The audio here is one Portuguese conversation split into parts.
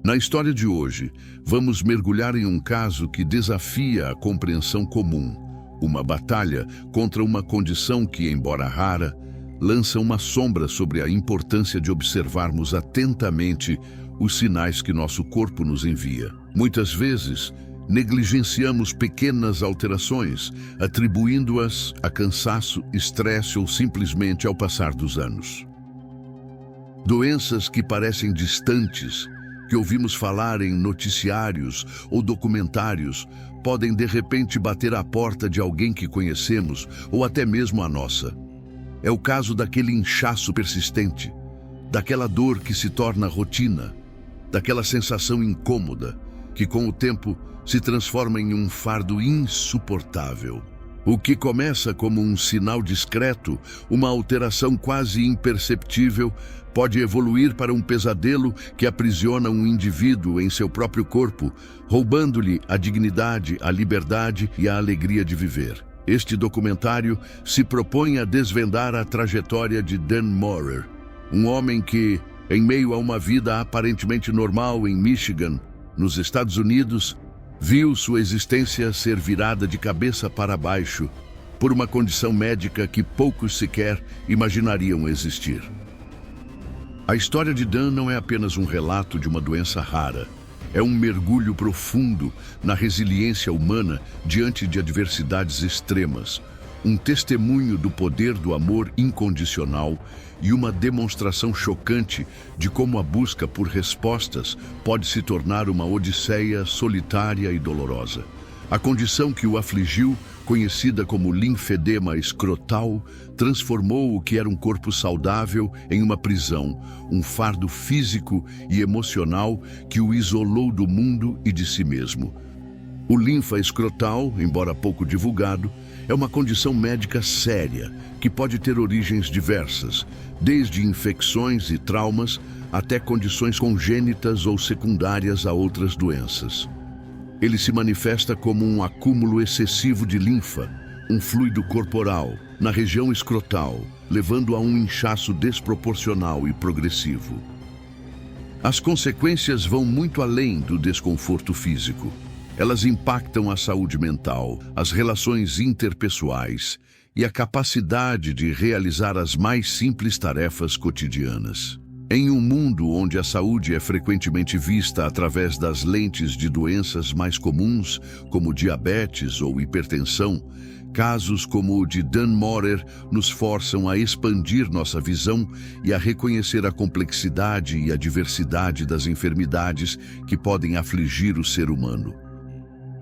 Na história de hoje, vamos mergulhar em um caso que desafia a compreensão comum, uma batalha contra uma condição que, embora rara, lança uma sombra sobre a importância de observarmos atentamente os sinais que nosso corpo nos envia. Muitas vezes, negligenciamos pequenas alterações, atribuindo-as a cansaço, estresse ou simplesmente ao passar dos anos. Doenças que parecem distantes, que ouvimos falar em noticiários ou documentários, podem de repente bater à porta de alguém que conhecemos ou até mesmo a nossa. É o caso daquele inchaço persistente, daquela dor que se torna rotina, daquela sensação incômoda que com o tempo se transforma em um fardo insuportável. O que começa como um sinal discreto, uma alteração quase imperceptível, pode evoluir para um pesadelo que aprisiona um indivíduo em seu próprio corpo, roubando-lhe a dignidade, a liberdade e a alegria de viver. Este documentário se propõe a desvendar a trajetória de Dan Maurer, um homem que, em meio a uma vida aparentemente normal em Michigan, nos Estados Unidos, viu sua existência ser virada de cabeça para baixo por uma condição médica que poucos sequer imaginariam existir. A história de Dan não é apenas um relato de uma doença rara. É um mergulho profundo na resiliência humana diante de adversidades extremas, um testemunho do poder do amor incondicional e uma demonstração chocante de como a busca por respostas pode se tornar uma odisseia solitária e dolorosa. A condição que o afligiu, conhecida como linfedema escrotal, transformou o que era um corpo saudável em uma prisão, um fardo físico e emocional que o isolou do mundo e de si mesmo. O linfa escrotal, embora pouco divulgado, é uma condição médica séria que pode ter origens diversas, desde infecções e traumas até condições congênitas ou secundárias a outras doenças. Ele se manifesta como um acúmulo excessivo de linfa, um fluido corporal, na região escrotal, levando a um inchaço desproporcional e progressivo. As consequências vão muito além do desconforto físico. Elas impactam a saúde mental, as relações interpessoais e a capacidade de realizar as mais simples tarefas cotidianas. Em um mundo onde a saúde é frequentemente vista através das lentes de doenças mais comuns, como diabetes ou hipertensão, casos como o de Dan Maurer nos forçam a expandir nossa visão e a reconhecer a complexidade e a diversidade das enfermidades que podem afligir o ser humano.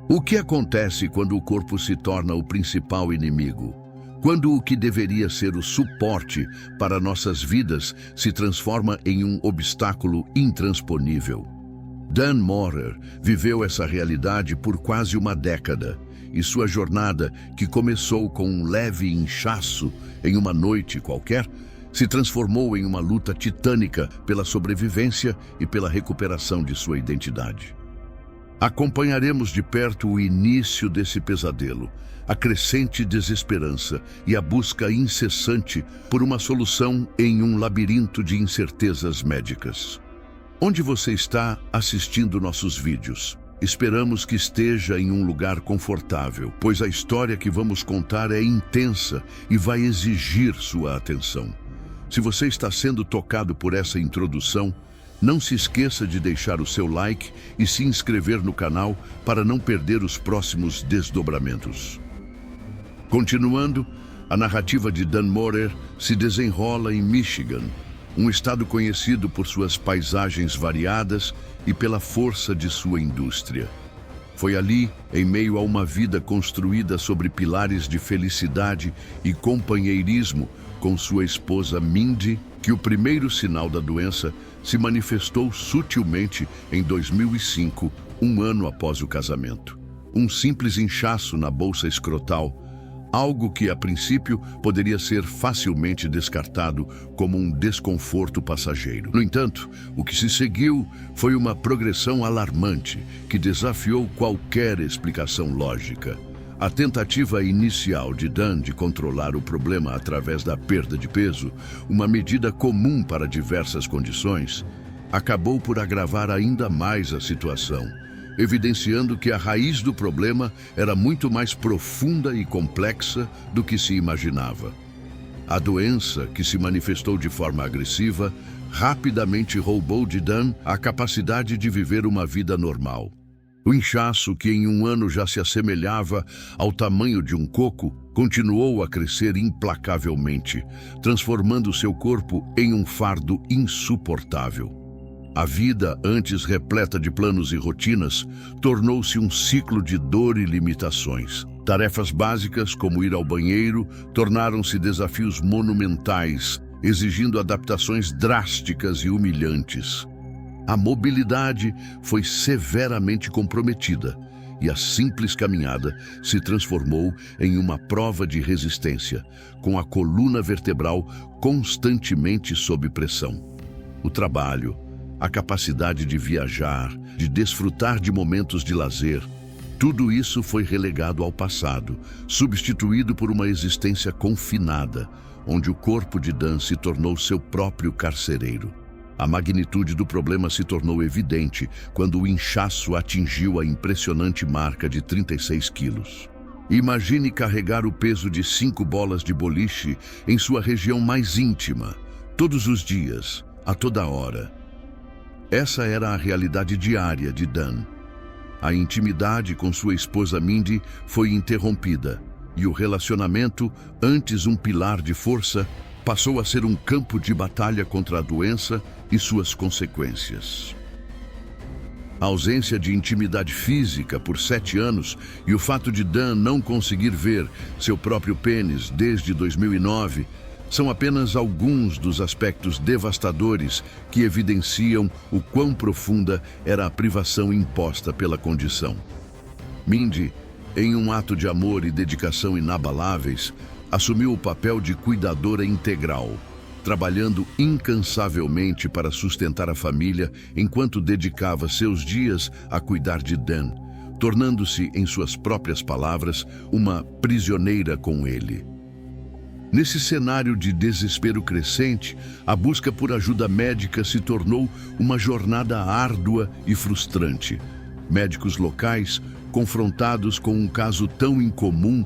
O que acontece quando o corpo se torna o principal inimigo? Quando o que deveria ser o suporte para nossas vidas se transforma em um obstáculo intransponível? Dan Maurer viveu essa realidade por quase uma década, e sua jornada, que começou com um leve inchaço em uma noite qualquer, se transformou em uma luta titânica pela sobrevivência e pela recuperação de sua identidade. Acompanharemos de perto o início desse pesadelo, a crescente desesperança e a busca incessante por uma solução em um labirinto de incertezas médicas. Onde você está assistindo nossos vídeos? Esperamos que esteja em um lugar confortável, pois a história que vamos contar é intensa e vai exigir sua atenção. Se você está sendo tocado por essa introdução, não se esqueça de deixar o seu like e se inscrever no canal para não perder os próximos desdobramentos. Continuando, a narrativa de Dan Maurer se desenrola em Michigan, um estado conhecido por suas paisagens variadas e pela força de sua indústria. Foi ali, em meio a uma vida construída sobre pilares de felicidade e companheirismo com sua esposa Mindy, que o primeiro sinal da doença se manifestou sutilmente em 2005, um ano após o casamento. Um simples inchaço na bolsa escrotal, algo que a princípio poderia ser facilmente descartado como um desconforto passageiro. No entanto, o que se seguiu foi uma progressão alarmante que desafiou qualquer explicação lógica. A tentativa inicial de Dan de controlar o problema através da perda de peso, uma medida comum para diversas condições, acabou por agravar ainda mais a situação, evidenciando que a raiz do problema era muito mais profunda e complexa do que se imaginava. A doença, que se manifestou de forma agressiva, rapidamente roubou de Dan a capacidade de viver uma vida normal. O inchaço, que em um ano já se assemelhava ao tamanho de um coco, continuou a crescer implacavelmente, transformando seu corpo em um fardo insuportável. A vida, antes repleta de planos e rotinas, tornou-se um ciclo de dor e limitações. Tarefas básicas, como ir ao banheiro, tornaram-se desafios monumentais, exigindo adaptações drásticas e humilhantes. A mobilidade foi severamente comprometida e a simples caminhada se transformou em uma prova de resistência, com a coluna vertebral constantemente sob pressão. O trabalho, a capacidade de viajar, de desfrutar de momentos de lazer, tudo isso foi relegado ao passado, substituído por uma existência confinada, onde o corpo de Dan se tornou seu próprio carcereiro. A magnitude do problema se tornou evidente quando o inchaço atingiu a impressionante marca de 36 quilos. Imagine carregar o peso de 5 bolas de boliche em sua região mais íntima, todos os dias, a toda hora. Essa era a realidade diária de Dan. A intimidade com sua esposa Mindy foi interrompida e o relacionamento, antes um pilar de força, passou a ser um campo de batalha contra a doença e suas consequências. A ausência de intimidade física por 7 anos e o fato de Dan não conseguir ver seu próprio pênis desde 2009 são apenas alguns dos aspectos devastadores que evidenciam o quão profunda era a privação imposta pela condição. Mindy, em um ato de amor e dedicação inabaláveis, assumiu o papel de cuidadora integral, trabalhando incansavelmente para sustentar a família enquanto dedicava seus dias a cuidar de Dan, tornando-se, em suas próprias palavras, uma prisioneira com ele. Nesse cenário de desespero crescente, a busca por ajuda médica se tornou uma jornada árdua e frustrante. Médicos locais, confrontados com um caso tão incomum,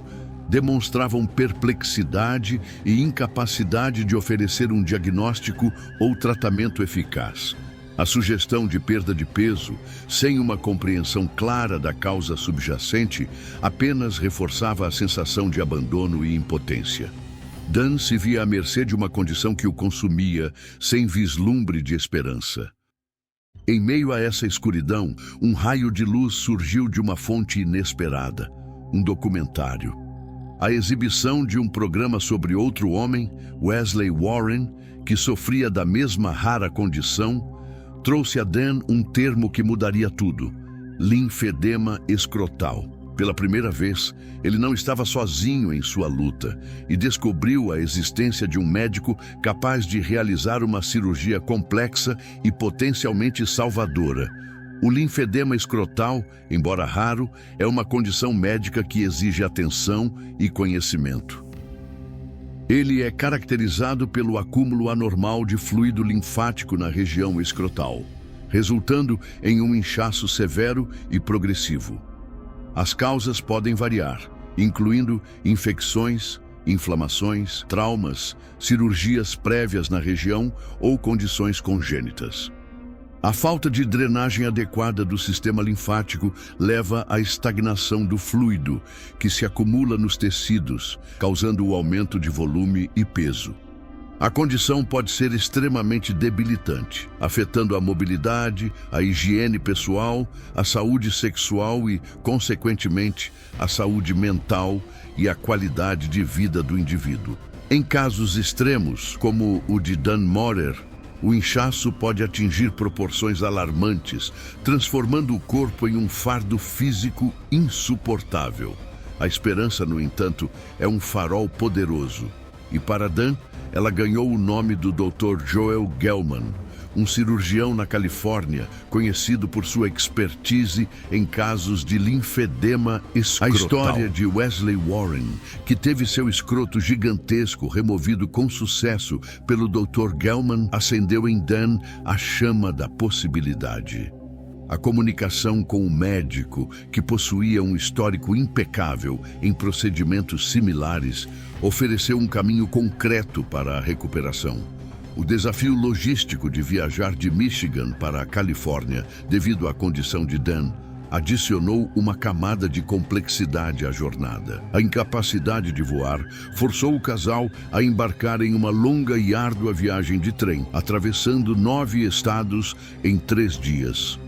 demonstravam perplexidade e incapacidade de oferecer um diagnóstico ou tratamento eficaz. A sugestão de perda de peso, sem uma compreensão clara da causa subjacente, apenas reforçava a sensação de abandono e impotência. Dan se via à mercê de uma condição que o consumia, sem vislumbre de esperança. Em meio a essa escuridão, um raio de luz surgiu de uma fonte inesperada, um documentário. A exibição de um programa sobre outro homem, Wesley Warren, que sofria da mesma rara condição, trouxe a Dan um termo que mudaria tudo: linfedema escrotal. Pela primeira vez, ele não estava sozinho em sua luta e descobriu a existência de um médico capaz de realizar uma cirurgia complexa e potencialmente salvadora. O linfedema escrotal, embora raro, é uma condição médica que exige atenção e conhecimento. Ele é caracterizado pelo acúmulo anormal de fluido linfático na região escrotal, resultando em um inchaço severo e progressivo. As causas podem variar, incluindo infecções, inflamações, traumas, cirurgias prévias na região ou condições congênitas. A falta de drenagem adequada do sistema linfático leva à estagnação do fluido, que se acumula nos tecidos, causando o aumento de volume e peso. A condição pode ser extremamente debilitante, afetando a mobilidade, a higiene pessoal, a saúde sexual e, consequentemente, a saúde mental e a qualidade de vida do indivíduo. Em casos extremos, como o de Dan Morer, o inchaço pode atingir proporções alarmantes, transformando o corpo em um fardo físico insuportável. A esperança, no entanto, é um farol poderoso. E para Dan, ela ganhou o nome do Dr. Joel Gelman, um cirurgião na Califórnia, conhecido por sua expertise em casos de linfedema escrotal. A história de Wesley Warren, que teve seu escroto gigantesco removido com sucesso pelo Dr. Gelman, acendeu em Dan a chama da possibilidade. A comunicação com o médico, que possuía um histórico impecável em procedimentos similares, ofereceu um caminho concreto para a recuperação. O desafio logístico de viajar de Michigan para a Califórnia, devido à condição de Dan, adicionou uma camada de complexidade à jornada. A incapacidade de voar forçou o casal a embarcar em uma longa e árdua viagem de trem, atravessando 9 estados em 3 dias.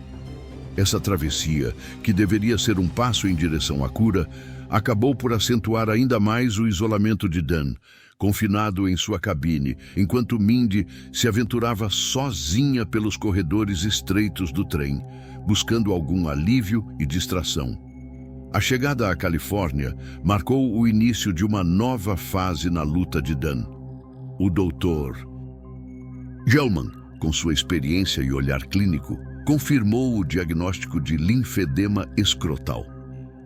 Essa travessia, que deveria ser um passo em direção à cura, acabou por acentuar ainda mais o isolamento de Dan, confinado em sua cabine, enquanto Mindy se aventurava sozinha pelos corredores estreitos do trem, buscando algum alívio e distração. A chegada à Califórnia marcou o início de uma nova fase na luta de Dan. O Dr. Gelman, com sua experiência e olhar clínico, confirmou o diagnóstico de linfedema escrotal.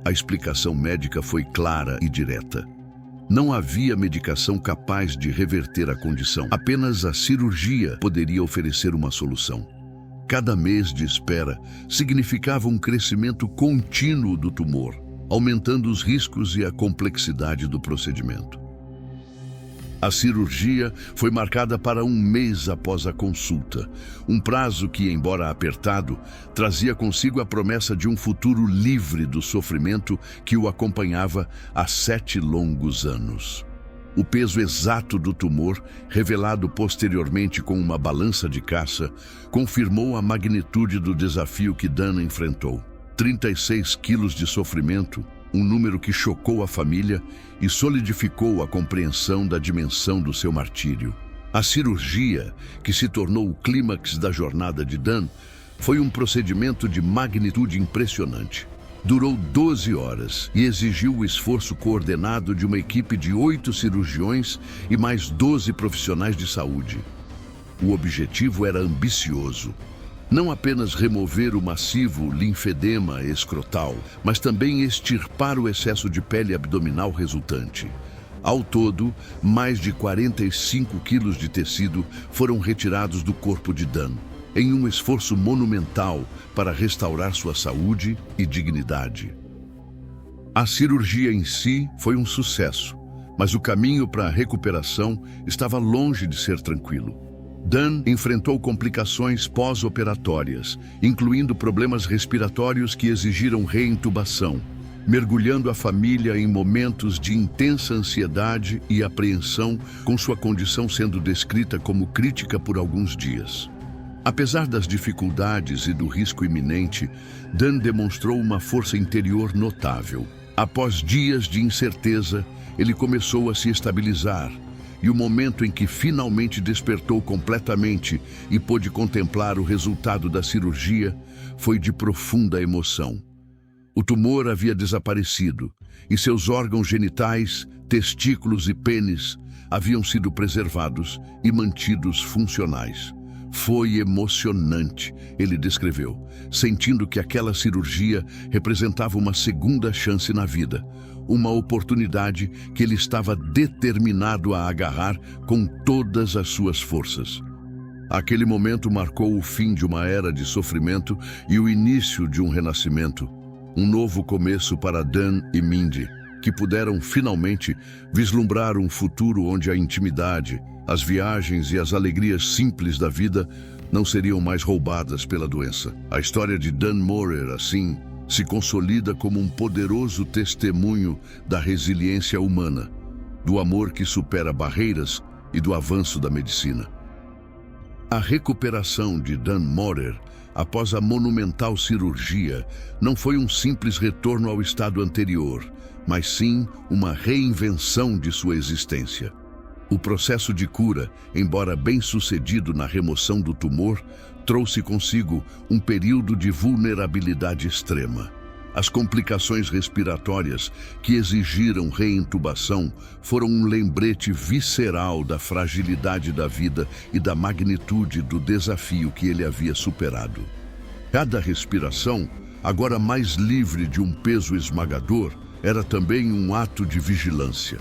A explicação médica foi clara e direta. Não havia medicação capaz de reverter a condição. Apenas a cirurgia poderia oferecer uma solução. Cada mês de espera significava um crescimento contínuo do tumor, aumentando os riscos e a complexidade do procedimento. A cirurgia foi marcada para 1 mês após a consulta, um prazo que, embora apertado, trazia consigo a promessa de um futuro livre do sofrimento que o acompanhava há 7 longos anos. O peso exato do tumor, revelado posteriormente com uma balança de caça, confirmou a magnitude do desafio que Dan enfrentou. 36 quilos de sofrimento, um número que chocou a família e solidificou a compreensão da dimensão do seu martírio. A cirurgia, que se tornou o clímax da jornada de Dan, foi um procedimento de magnitude impressionante. Durou 12 horas e exigiu o esforço coordenado de uma equipe de 8 cirurgiões e mais 12 profissionais de saúde. O objetivo era ambicioso. Não apenas remover o massivo linfedema escrotal, mas também extirpar o excesso de pele abdominal resultante. Ao todo, mais de 45 quilos de tecido foram retirados do corpo de Dan, em um esforço monumental para restaurar sua saúde e dignidade. A cirurgia em si foi um sucesso, mas o caminho para a recuperação estava longe de ser tranquilo. Dan enfrentou complicações pós-operatórias, incluindo problemas respiratórios que exigiram reintubação, mergulhando a família em momentos de intensa ansiedade e apreensão, com sua condição sendo descrita como crítica por alguns dias. Apesar das dificuldades e do risco iminente, Dan demonstrou uma força interior notável. Após dias de incerteza, ele começou a se estabilizar, e o momento em que finalmente despertou completamente e pôde contemplar o resultado da cirurgia foi de profunda emoção. O tumor havia desaparecido e seus órgãos genitais, testículos e pênis haviam sido preservados e mantidos funcionais. Foi emocionante, ele descreveu, sentindo que aquela cirurgia representava uma segunda chance na vida, uma oportunidade que ele estava determinado a agarrar com todas as suas forças. Aquele momento marcou o fim de uma era de sofrimento e o início de um renascimento, um novo começo para Dan e Mindy, que puderam finalmente vislumbrar um futuro onde a intimidade, as viagens e as alegrias simples da vida não seriam mais roubadas pela doença. A história de Dan Morer, assim, se consolida como um poderoso testemunho da resiliência humana, do amor que supera barreiras e do avanço da medicina. A recuperação de Dan Morer, após a monumental cirurgia, não foi um simples retorno ao estado anterior, mas sim uma reinvenção de sua existência. O processo de cura, embora bem-sucedido na remoção do tumor, trouxe consigo um período de vulnerabilidade extrema. As complicações respiratórias que exigiram reintubação foram um lembrete visceral da fragilidade da vida e da magnitude do desafio que ele havia superado. Cada respiração, agora mais livre de um peso esmagador, era também um ato de vigilância.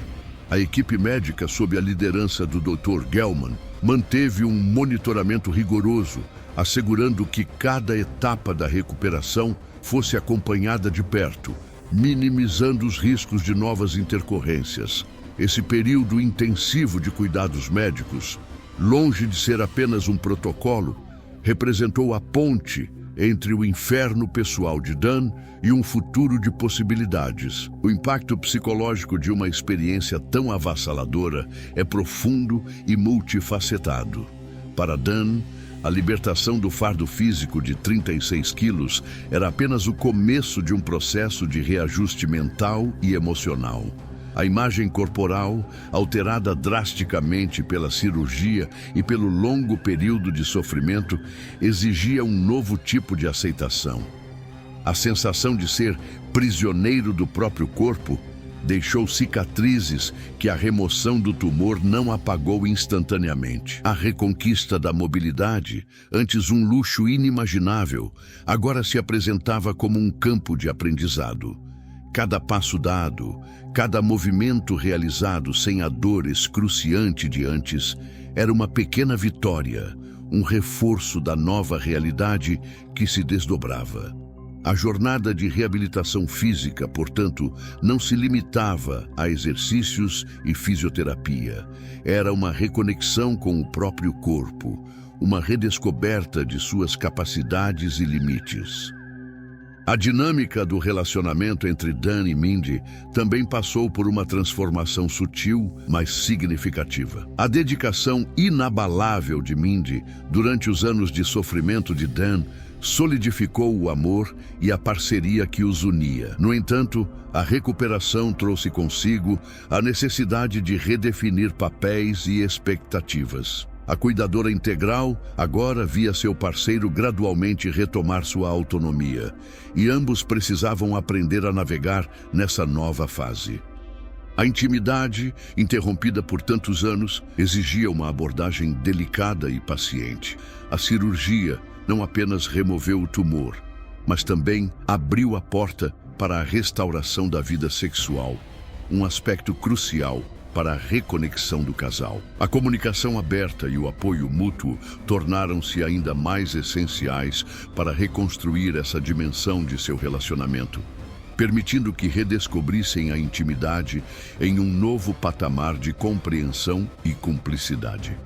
A equipe médica, sob a liderança do Dr. Gelman, manteve um monitoramento rigoroso, assegurando que cada etapa da recuperação fosse acompanhada de perto, minimizando os riscos de novas intercorrências. Esse período intensivo de cuidados médicos, longe de ser apenas um protocolo, representou a ponte entre o inferno pessoal de Dan e um futuro de possibilidades. O impacto psicológico de uma experiência tão avassaladora é profundo e multifacetado. Para Dan, a libertação do fardo físico de 36 quilos era apenas o começo de um processo de reajuste mental e emocional. A imagem corporal, alterada drasticamente pela cirurgia e pelo longo período de sofrimento, exigia um novo tipo de aceitação. A sensação de ser prisioneiro do próprio corpo deixou cicatrizes que a remoção do tumor não apagou instantaneamente. A reconquista da mobilidade, antes um luxo inimaginável, agora se apresentava como um campo de aprendizado. Cada passo dado, cada movimento realizado sem a dor excruciante de antes, era uma pequena vitória, um reforço da nova realidade que se desdobrava. A jornada de reabilitação física, portanto, não se limitava a exercícios e fisioterapia. Era uma reconexão com o próprio corpo, uma redescoberta de suas capacidades e limites. A dinâmica do relacionamento entre Dan e Mindy também passou por uma transformação sutil, mas significativa. A dedicação inabalável de Mindy durante os anos de sofrimento de Dan solidificou o amor e a parceria que os unia. No entanto, a recuperação trouxe consigo a necessidade de redefinir papéis e expectativas. A cuidadora integral agora via seu parceiro gradualmente retomar sua autonomia, e ambos precisavam aprender a navegar nessa nova fase. A intimidade, interrompida por tantos anos, exigia uma abordagem delicada e paciente. A cirurgia não apenas removeu o tumor, mas também abriu a porta para a restauração da vida sexual, um aspecto crucial para a reconexão do casal. A comunicação aberta e o apoio mútuo tornaram-se ainda mais essenciais para reconstruir essa dimensão de seu relacionamento, permitindo que redescobrissem a intimidade em um novo patamar de compreensão e cumplicidade.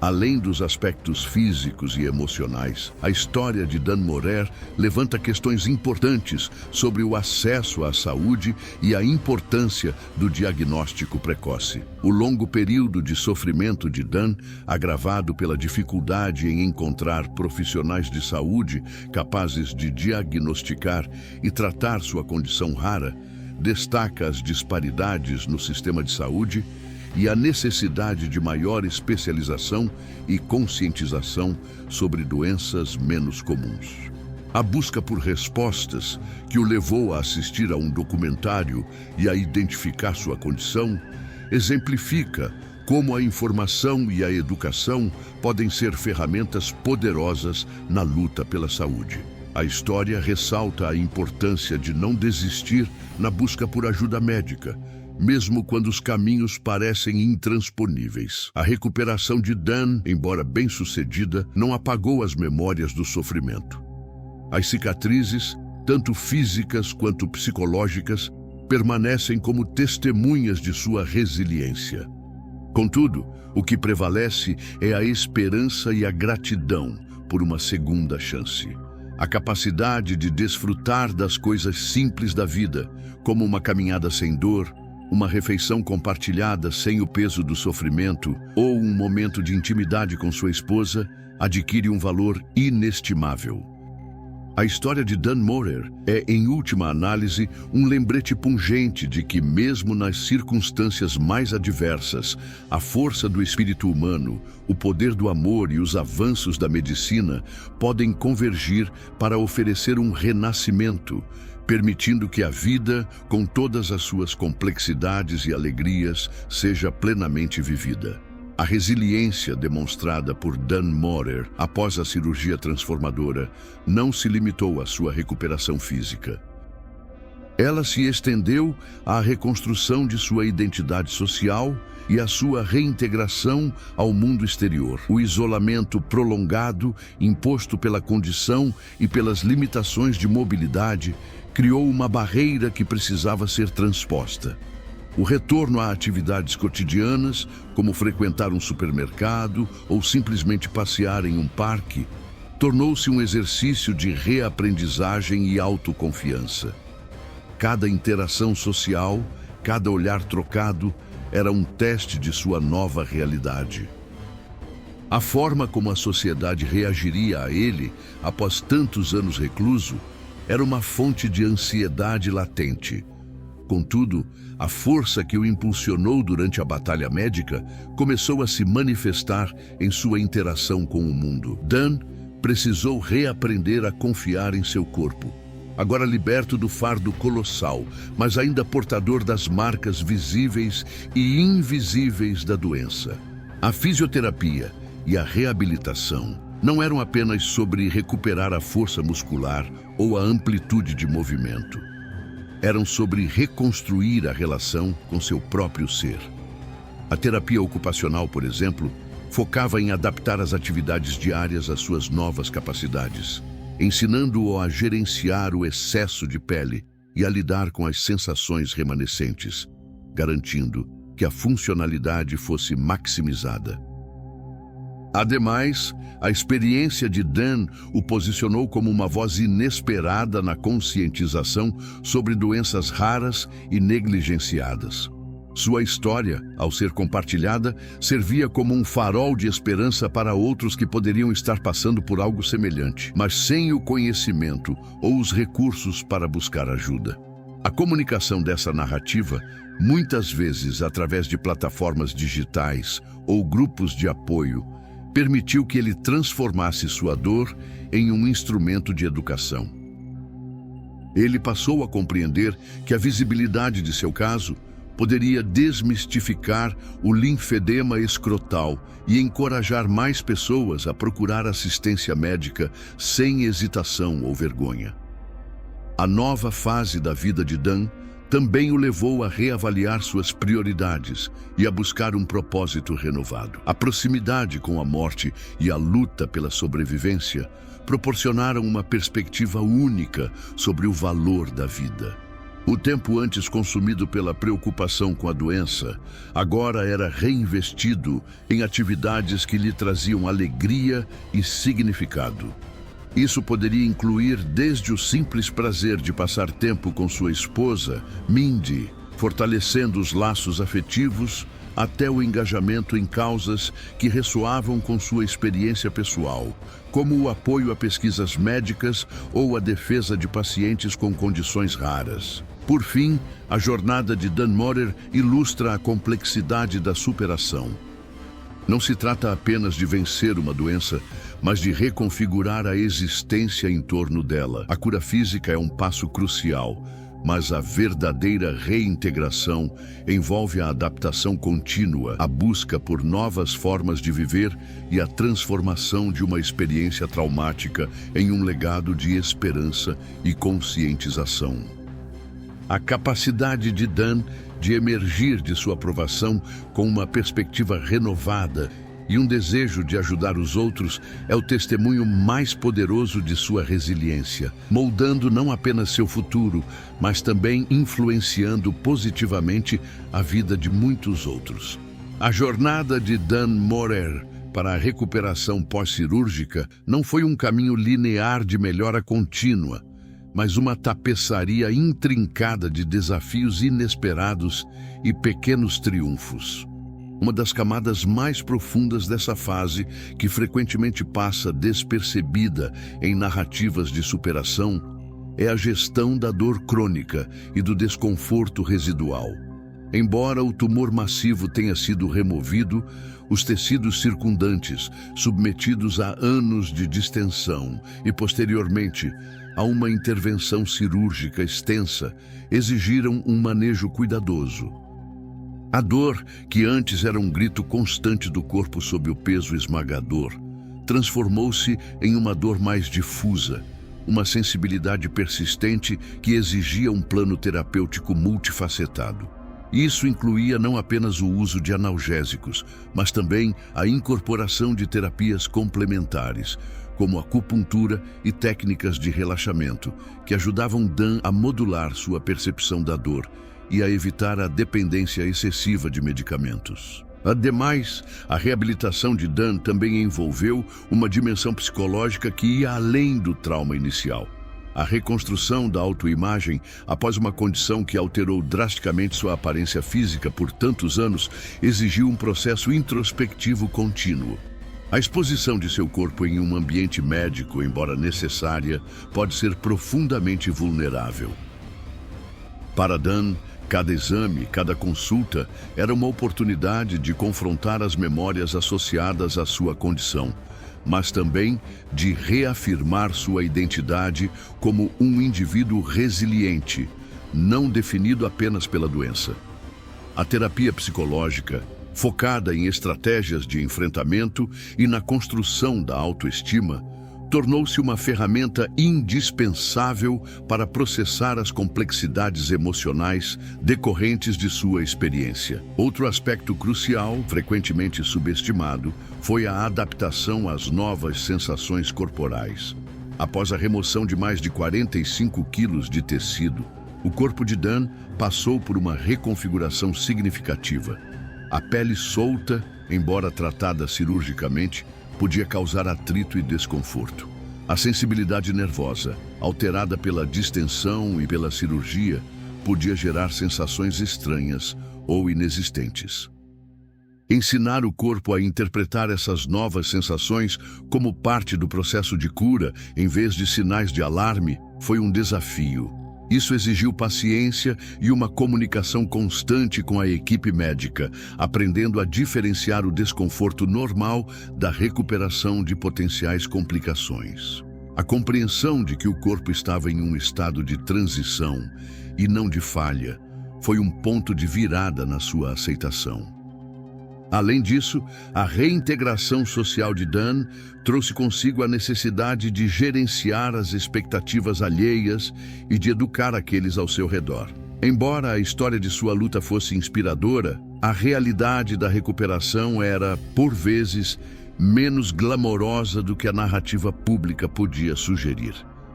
Além dos aspectos físicos e emocionais, a história de Dan Morer levanta questões importantes sobre o acesso à saúde e a importância do diagnóstico precoce. O longo período de sofrimento de Dan, agravado pela dificuldade em encontrar profissionais de saúde capazes de diagnosticar e tratar sua condição rara, destaca as disparidades no sistema de saúde e a necessidade de maior especialização e conscientização sobre doenças menos comuns. A busca por respostas, que o levou a assistir a um documentário e a identificar sua condição, exemplifica como a informação e a educação podem ser ferramentas poderosas na luta pela saúde. A história ressalta a importância de não desistir na busca por ajuda médica, mesmo quando os caminhos parecem intransponíveis. A recuperação de Dan, embora bem-sucedida, não apagou as memórias do sofrimento. As cicatrizes, tanto físicas quanto psicológicas, permanecem como testemunhas de sua resiliência. Contudo, o que prevalece é a esperança e a gratidão por uma segunda chance. A capacidade de desfrutar das coisas simples da vida, como uma caminhada sem dor, uma refeição compartilhada sem o peso do sofrimento ou um momento de intimidade com sua esposa, adquire um valor inestimável. A história de Dan Morer é, em última análise, um lembrete pungente de que, mesmo nas circunstâncias mais adversas, a força do espírito humano, o poder do amor e os avanços da medicina podem convergir para oferecer um renascimento, permitindo que a vida, com todas as suas complexidades e alegrias, seja plenamente vivida. A resiliência demonstrada por Dan Morer após a cirurgia transformadora não se limitou à sua recuperação física. Ela se estendeu à reconstrução de sua identidade social e à sua reintegração ao mundo exterior. O isolamento prolongado, imposto pela condição e pelas limitações de mobilidade, criou uma barreira que precisava ser transposta. O retorno a atividades cotidianas, como frequentar um supermercado ou simplesmente passear em um parque, tornou-se um exercício de reaprendizagem e autoconfiança. Cada interação social, cada olhar trocado, era um teste de sua nova realidade. A forma como a sociedade reagiria a ele, após tantos anos recluso, era uma fonte de ansiedade latente. Contudo, a força que o impulsionou durante a batalha médica começou a se manifestar em sua interação com o mundo. Dan precisou reaprender a confiar em seu corpo. Agora liberto do fardo colossal, mas ainda portador das marcas visíveis e invisíveis da doença. A fisioterapia e a reabilitação não eram apenas sobre recuperar a força muscular ou a amplitude de movimento. Eram sobre reconstruir a relação com seu próprio ser. A terapia ocupacional, por exemplo, focava em adaptar as atividades diárias às suas novas capacidades, ensinando-o a gerenciar o excesso de pele e a lidar com as sensações remanescentes, garantindo que a funcionalidade fosse maximizada. Ademais, a experiência de Dan o posicionou como uma voz inesperada na conscientização sobre doenças raras e negligenciadas. Sua história, ao ser compartilhada, servia como um farol de esperança para outros que poderiam estar passando por algo semelhante, mas sem o conhecimento ou os recursos para buscar ajuda. A comunicação dessa narrativa, muitas vezes através de plataformas digitais ou grupos de apoio, permitiu que ele transformasse sua dor em um instrumento de educação. Ele passou a compreender que a visibilidade de seu caso poderia desmistificar o linfedema escrotal e encorajar mais pessoas a procurar assistência médica sem hesitação ou vergonha. A nova fase da vida de Dan também o levou a reavaliar suas prioridades e a buscar um propósito renovado. A proximidade com a morte e a luta pela sobrevivência proporcionaram uma perspectiva única sobre o valor da vida. O tempo antes consumido pela preocupação com a doença, agora era reinvestido em atividades que lhe traziam alegria e significado. Isso poderia incluir desde o simples prazer de passar tempo com sua esposa, Mindy, fortalecendo os laços afetivos, até o engajamento em causas que ressoavam com sua experiência pessoal, como o apoio a pesquisas médicas ou a defesa de pacientes com condições raras. Por fim, a jornada de Dan Morer ilustra a complexidade da superação. Não se trata apenas de vencer uma doença, mas de reconfigurar a existência em torno dela. A cura física é um passo crucial, mas a verdadeira reintegração envolve a adaptação contínua, a busca por novas formas de viver e a transformação de uma experiência traumática em um legado de esperança e conscientização. A capacidade de Dan de emergir de sua provação com uma perspectiva renovada e um desejo de ajudar os outros é o testemunho mais poderoso de sua resiliência, moldando não apenas seu futuro, mas também influenciando positivamente a vida de muitos outros. A jornada de Dan Morer para a recuperação pós-cirúrgica não foi um caminho linear de melhora contínua, mas uma tapeçaria intrincada de desafios inesperados e pequenos triunfos. Uma das camadas mais profundas dessa fase, que frequentemente passa despercebida em narrativas de superação, é a gestão da dor crônica e do desconforto residual. Embora o tumor massivo tenha sido removido, os tecidos circundantes, submetidos a anos de distensão e, posteriormente, a uma intervenção cirúrgica extensa, exigiram um manejo cuidadoso. A dor, que antes era um grito constante do corpo sob o peso esmagador, transformou-se em uma dor mais difusa, uma sensibilidade persistente que exigia um plano terapêutico multifacetado. Isso incluía não apenas o uso de analgésicos, mas também a incorporação de terapias complementares, como acupuntura e técnicas de relaxamento, que ajudavam Dan a modular sua percepção da dor e a evitar a dependência excessiva de medicamentos. Ademais, a reabilitação de Dan também envolveu uma dimensão psicológica que ia além do trauma inicial. A reconstrução da autoimagem após uma condição que alterou drasticamente sua aparência física por tantos anos exigiu um processo introspectivo contínuo. A exposição de seu corpo em um ambiente médico, embora necessária, pode ser profundamente vulnerável. Para Dan, cada exame, cada consulta era uma oportunidade de confrontar as memórias associadas à sua condição, mas também de reafirmar sua identidade como um indivíduo resiliente, não definido apenas pela doença. A terapia psicológica, focada em estratégias de enfrentamento e na construção da autoestima, tornou-se uma ferramenta indispensável para processar as complexidades emocionais decorrentes de sua experiência. Outro aspecto crucial, frequentemente subestimado, foi a adaptação às novas sensações corporais. Após a remoção de mais de 45 quilos de tecido, o corpo de Dan passou por uma reconfiguração significativa. A pele solta, embora tratada cirurgicamente, podia causar atrito e desconforto. A sensibilidade nervosa, alterada pela distensão e pela cirurgia, podia gerar sensações estranhas ou inexistentes. Ensinar o corpo a interpretar essas novas sensações como parte do processo de cura, em vez de sinais de alarme, foi um desafio. Isso exigiu paciência e uma comunicação constante com a equipe médica, aprendendo a diferenciar o desconforto normal da recuperação de potenciais complicações. A compreensão de que o corpo estava em um estado de transição e não de falha foi um ponto de virada na sua aceitação. Além disso, a reintegração social de Dan trouxe consigo a necessidade de gerenciar as expectativas alheias e de educar aqueles ao seu redor. Embora a história de sua luta fosse inspiradora, a realidade da recuperação era, por vezes, menos glamourosa do que a narrativa pública podia sugerir.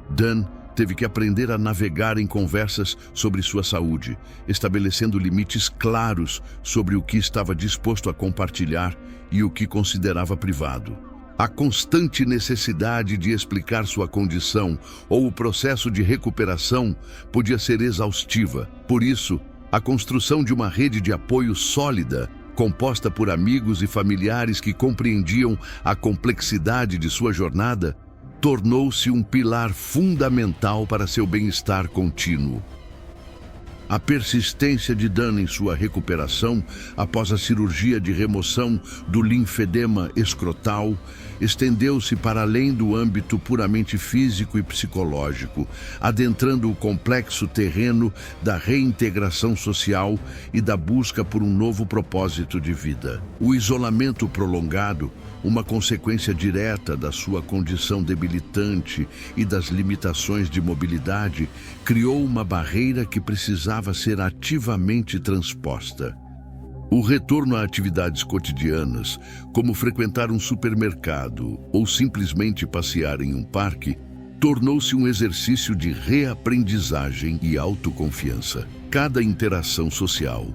Dan teve que aprender a navegar em conversas sobre sua saúde, estabelecendo limites claros sobre o que estava disposto a compartilhar e o que considerava privado. A constante necessidade de explicar sua condição ou o processo de recuperação podia ser exaustiva. Por isso, a construção de uma rede de apoio sólida, composta por amigos e familiares que compreendiam a complexidade de sua jornada, tornou-se um pilar fundamental para seu bem-estar contínuo. A persistência de Dan em sua recuperação após a cirurgia de remoção do linfedema escrotal estendeu-se para além do âmbito puramente físico e psicológico, adentrando o complexo terreno da reintegração social e da busca por um novo propósito de vida. O isolamento prolongado, uma consequência direta da sua condição debilitante e das limitações de mobilidade, criou uma barreira que precisava ser ativamente transposta. O retorno a atividades cotidianas, como frequentar um supermercado ou simplesmente passear em um parque, tornou-se um exercício de reaprendizagem e autoconfiança. Cada interação social,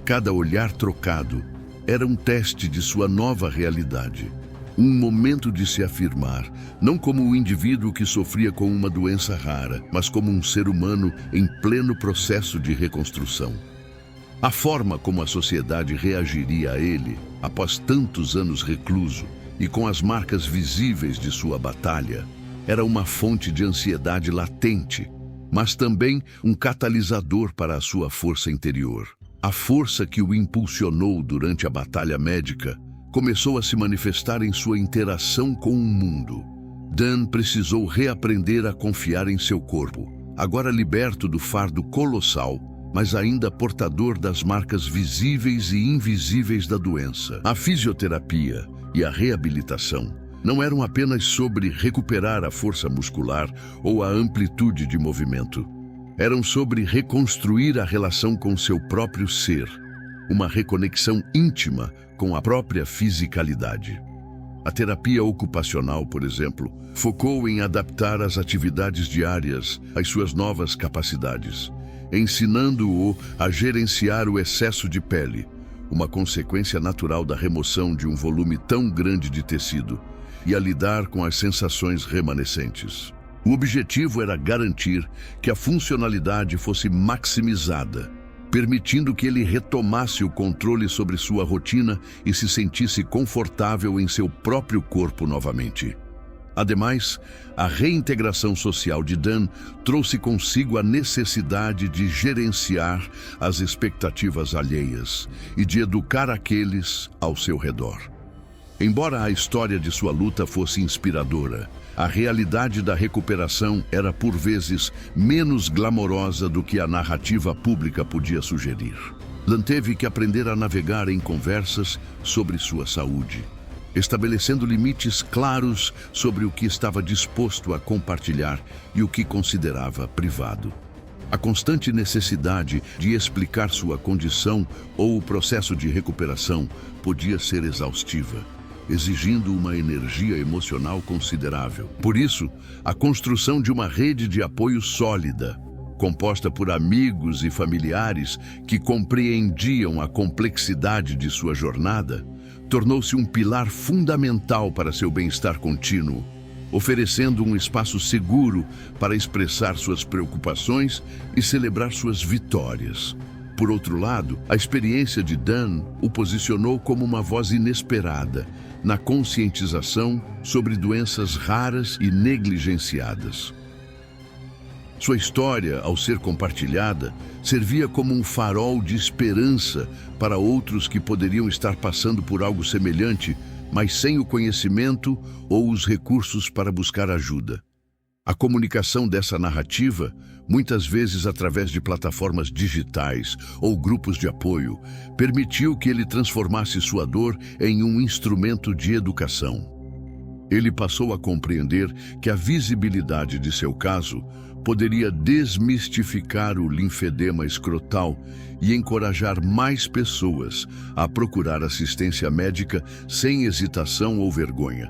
cada olhar trocado, era um teste de sua nova realidade. Um momento de se afirmar, não como um indivíduo que sofria com uma doença rara, mas como um ser humano em pleno processo de reconstrução. A forma como a sociedade reagiria a ele, após tantos anos recluso e com as marcas visíveis de sua batalha, era uma fonte de ansiedade latente, mas também um catalisador para a sua força interior. A força que o impulsionou durante a batalha médica começou a se manifestar em sua interação com o mundo. Dan precisou reaprender a confiar em seu corpo, agora liberto do fardo colossal, mas ainda portador das marcas visíveis e invisíveis da doença. A fisioterapia e a reabilitação não eram apenas sobre recuperar a força muscular ou a amplitude de movimento. Eram sobre reconstruir a relação com seu próprio ser, uma reconexão íntima com a própria fisicalidade. A terapia ocupacional, por exemplo, focou em adaptar as atividades diárias às suas novas capacidades, ensinando-o a gerenciar o excesso de pele, uma consequência natural da remoção de um volume tão grande de tecido, e a lidar com as sensações remanescentes. O objetivo era garantir que a funcionalidade fosse maximizada, permitindo que ele retomasse o controle sobre sua rotina e se sentisse confortável em seu próprio corpo novamente. Ademais, a reintegração social de Dan trouxe consigo a necessidade de gerenciar as expectativas alheias e de educar aqueles ao seu redor. Embora a história de sua luta fosse inspiradora, a realidade da recuperação era por vezes menos glamourosa do que a narrativa pública podia sugerir. Dan teve que aprender a navegar em conversas sobre sua saúde, estabelecendo limites claros sobre o que estava disposto a compartilhar e o que considerava privado. A constante necessidade de explicar sua condição ou o processo de recuperação podia ser exaustiva, exigindo uma energia emocional considerável. Por isso, a construção de uma rede de apoio sólida, composta por amigos e familiares que compreendiam a complexidade de sua jornada, tornou-se um pilar fundamental para seu bem-estar contínuo, oferecendo um espaço seguro para expressar suas preocupações e celebrar suas vitórias. Por outro lado, a experiência de Dan o posicionou como uma voz inesperada na conscientização sobre doenças raras e negligenciadas. Sua história, ao ser compartilhada, servia como um farol de esperança para outros que poderiam estar passando por algo semelhante, mas sem o conhecimento ou os recursos para buscar ajuda. A comunicação dessa narrativa, muitas vezes através de plataformas digitais ou grupos de apoio, permitiu que ele transformasse sua dor em um instrumento de educação. Ele passou a compreender que a visibilidade de seu caso poderia desmistificar o linfedema escrotal e encorajar mais pessoas a procurar assistência médica sem hesitação ou vergonha,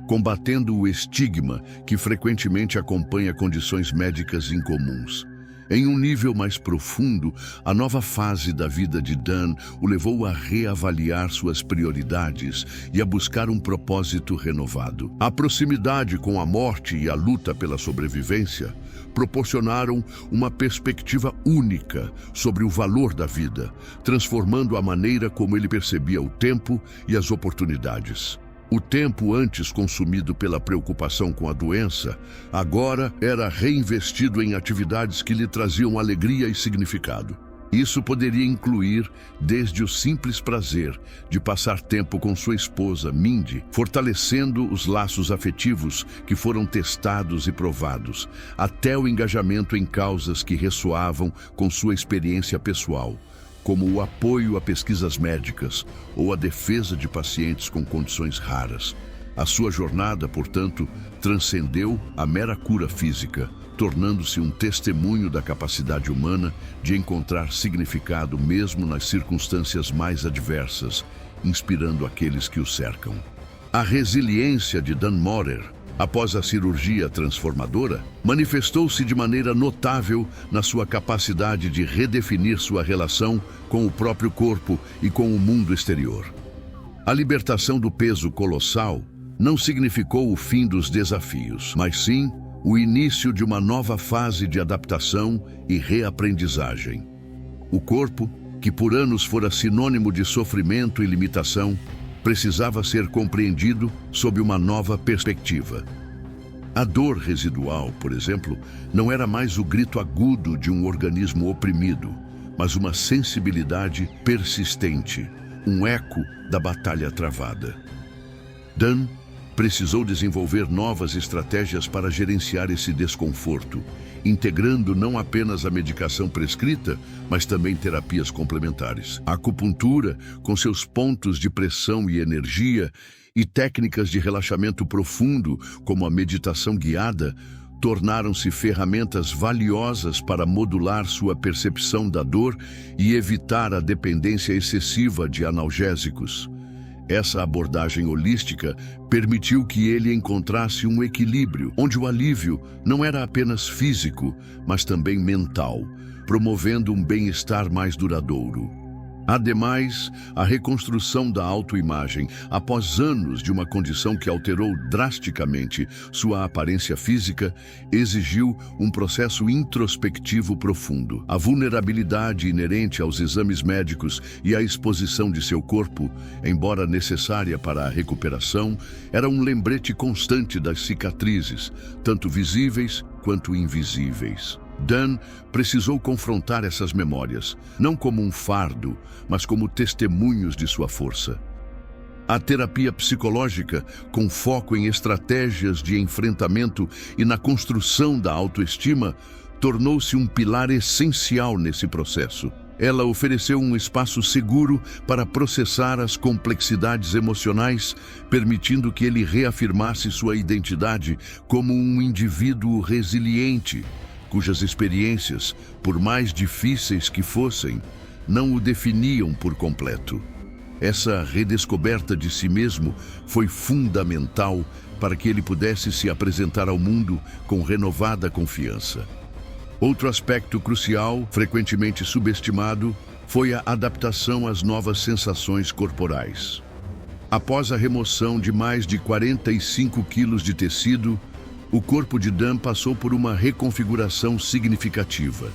combatendo o estigma que frequentemente acompanha condições médicas incomuns. Em um nível mais profundo, a nova fase da vida de Dan o levou a reavaliar suas prioridades e a buscar um propósito renovado. A proximidade com a morte e a luta pela sobrevivência proporcionaram uma perspectiva única sobre o valor da vida, transformando a maneira como ele percebia o tempo e as oportunidades. O tempo antes consumido pela preocupação com a doença, agora era reinvestido em atividades que lhe traziam alegria e significado. Isso poderia incluir desde o simples prazer de passar tempo com sua esposa, Mindy, fortalecendo os laços afetivos que foram testados e provados, até o engajamento em causas que ressoavam com sua experiência pessoal, como o apoio a pesquisas médicas ou a defesa de pacientes com condições raras. A sua jornada, portanto, transcendeu a mera cura física, tornando-se um testemunho da capacidade humana de encontrar significado mesmo nas circunstâncias mais adversas, inspirando aqueles que o cercam. A resiliência de Dan Morer, após a cirurgia transformadora, manifestou-se de maneira notável na sua capacidade de redefinir sua relação com o próprio corpo e com o mundo exterior. A libertação do peso colossal não significou o fim dos desafios, mas sim o início de uma nova fase de adaptação e reaprendizagem. O corpo, que por anos fora sinônimo de sofrimento e limitação, precisava ser compreendido sob uma nova perspectiva. A dor residual, por exemplo, não era mais o grito agudo de um organismo oprimido, mas uma sensibilidade persistente, um eco da batalha travada. Dan precisou desenvolver novas estratégias para gerenciar esse desconforto, integrando não apenas a medicação prescrita, mas também terapias complementares. A acupuntura, com seus pontos de pressão e energia, e técnicas de relaxamento profundo, como a meditação guiada, tornaram-se ferramentas valiosas para modular sua percepção da dor e evitar a dependência excessiva de analgésicos. Essa abordagem holística permitiu que ele encontrasse um equilíbrio, onde o alívio não era apenas físico, mas também mental, promovendo um bem-estar mais duradouro. Ademais, a reconstrução da autoimagem, após anos de uma condição que alterou drasticamente sua aparência física, exigiu um processo introspectivo profundo. A vulnerabilidade inerente aos exames médicos e à exposição de seu corpo, embora necessária para a recuperação, era um lembrete constante das cicatrizes, tanto visíveis quanto invisíveis. Dan precisou confrontar essas memórias, não como um fardo, mas como testemunhos de sua força. A terapia psicológica, com foco em estratégias de enfrentamento e na construção da autoestima, tornou-se um pilar essencial nesse processo. Ela ofereceu um espaço seguro para processar as complexidades emocionais, permitindo que ele reafirmasse sua identidade como um indivíduo resiliente, cujas experiências, por mais difíceis que fossem, não o definiam por completo. Essa redescoberta de si mesmo foi fundamental para que ele pudesse se apresentar ao mundo com renovada confiança. Outro aspecto crucial, frequentemente subestimado, foi a adaptação às novas sensações corporais. Após a remoção de mais de 45 quilos de tecido, o corpo de Dan passou por uma reconfiguração significativa.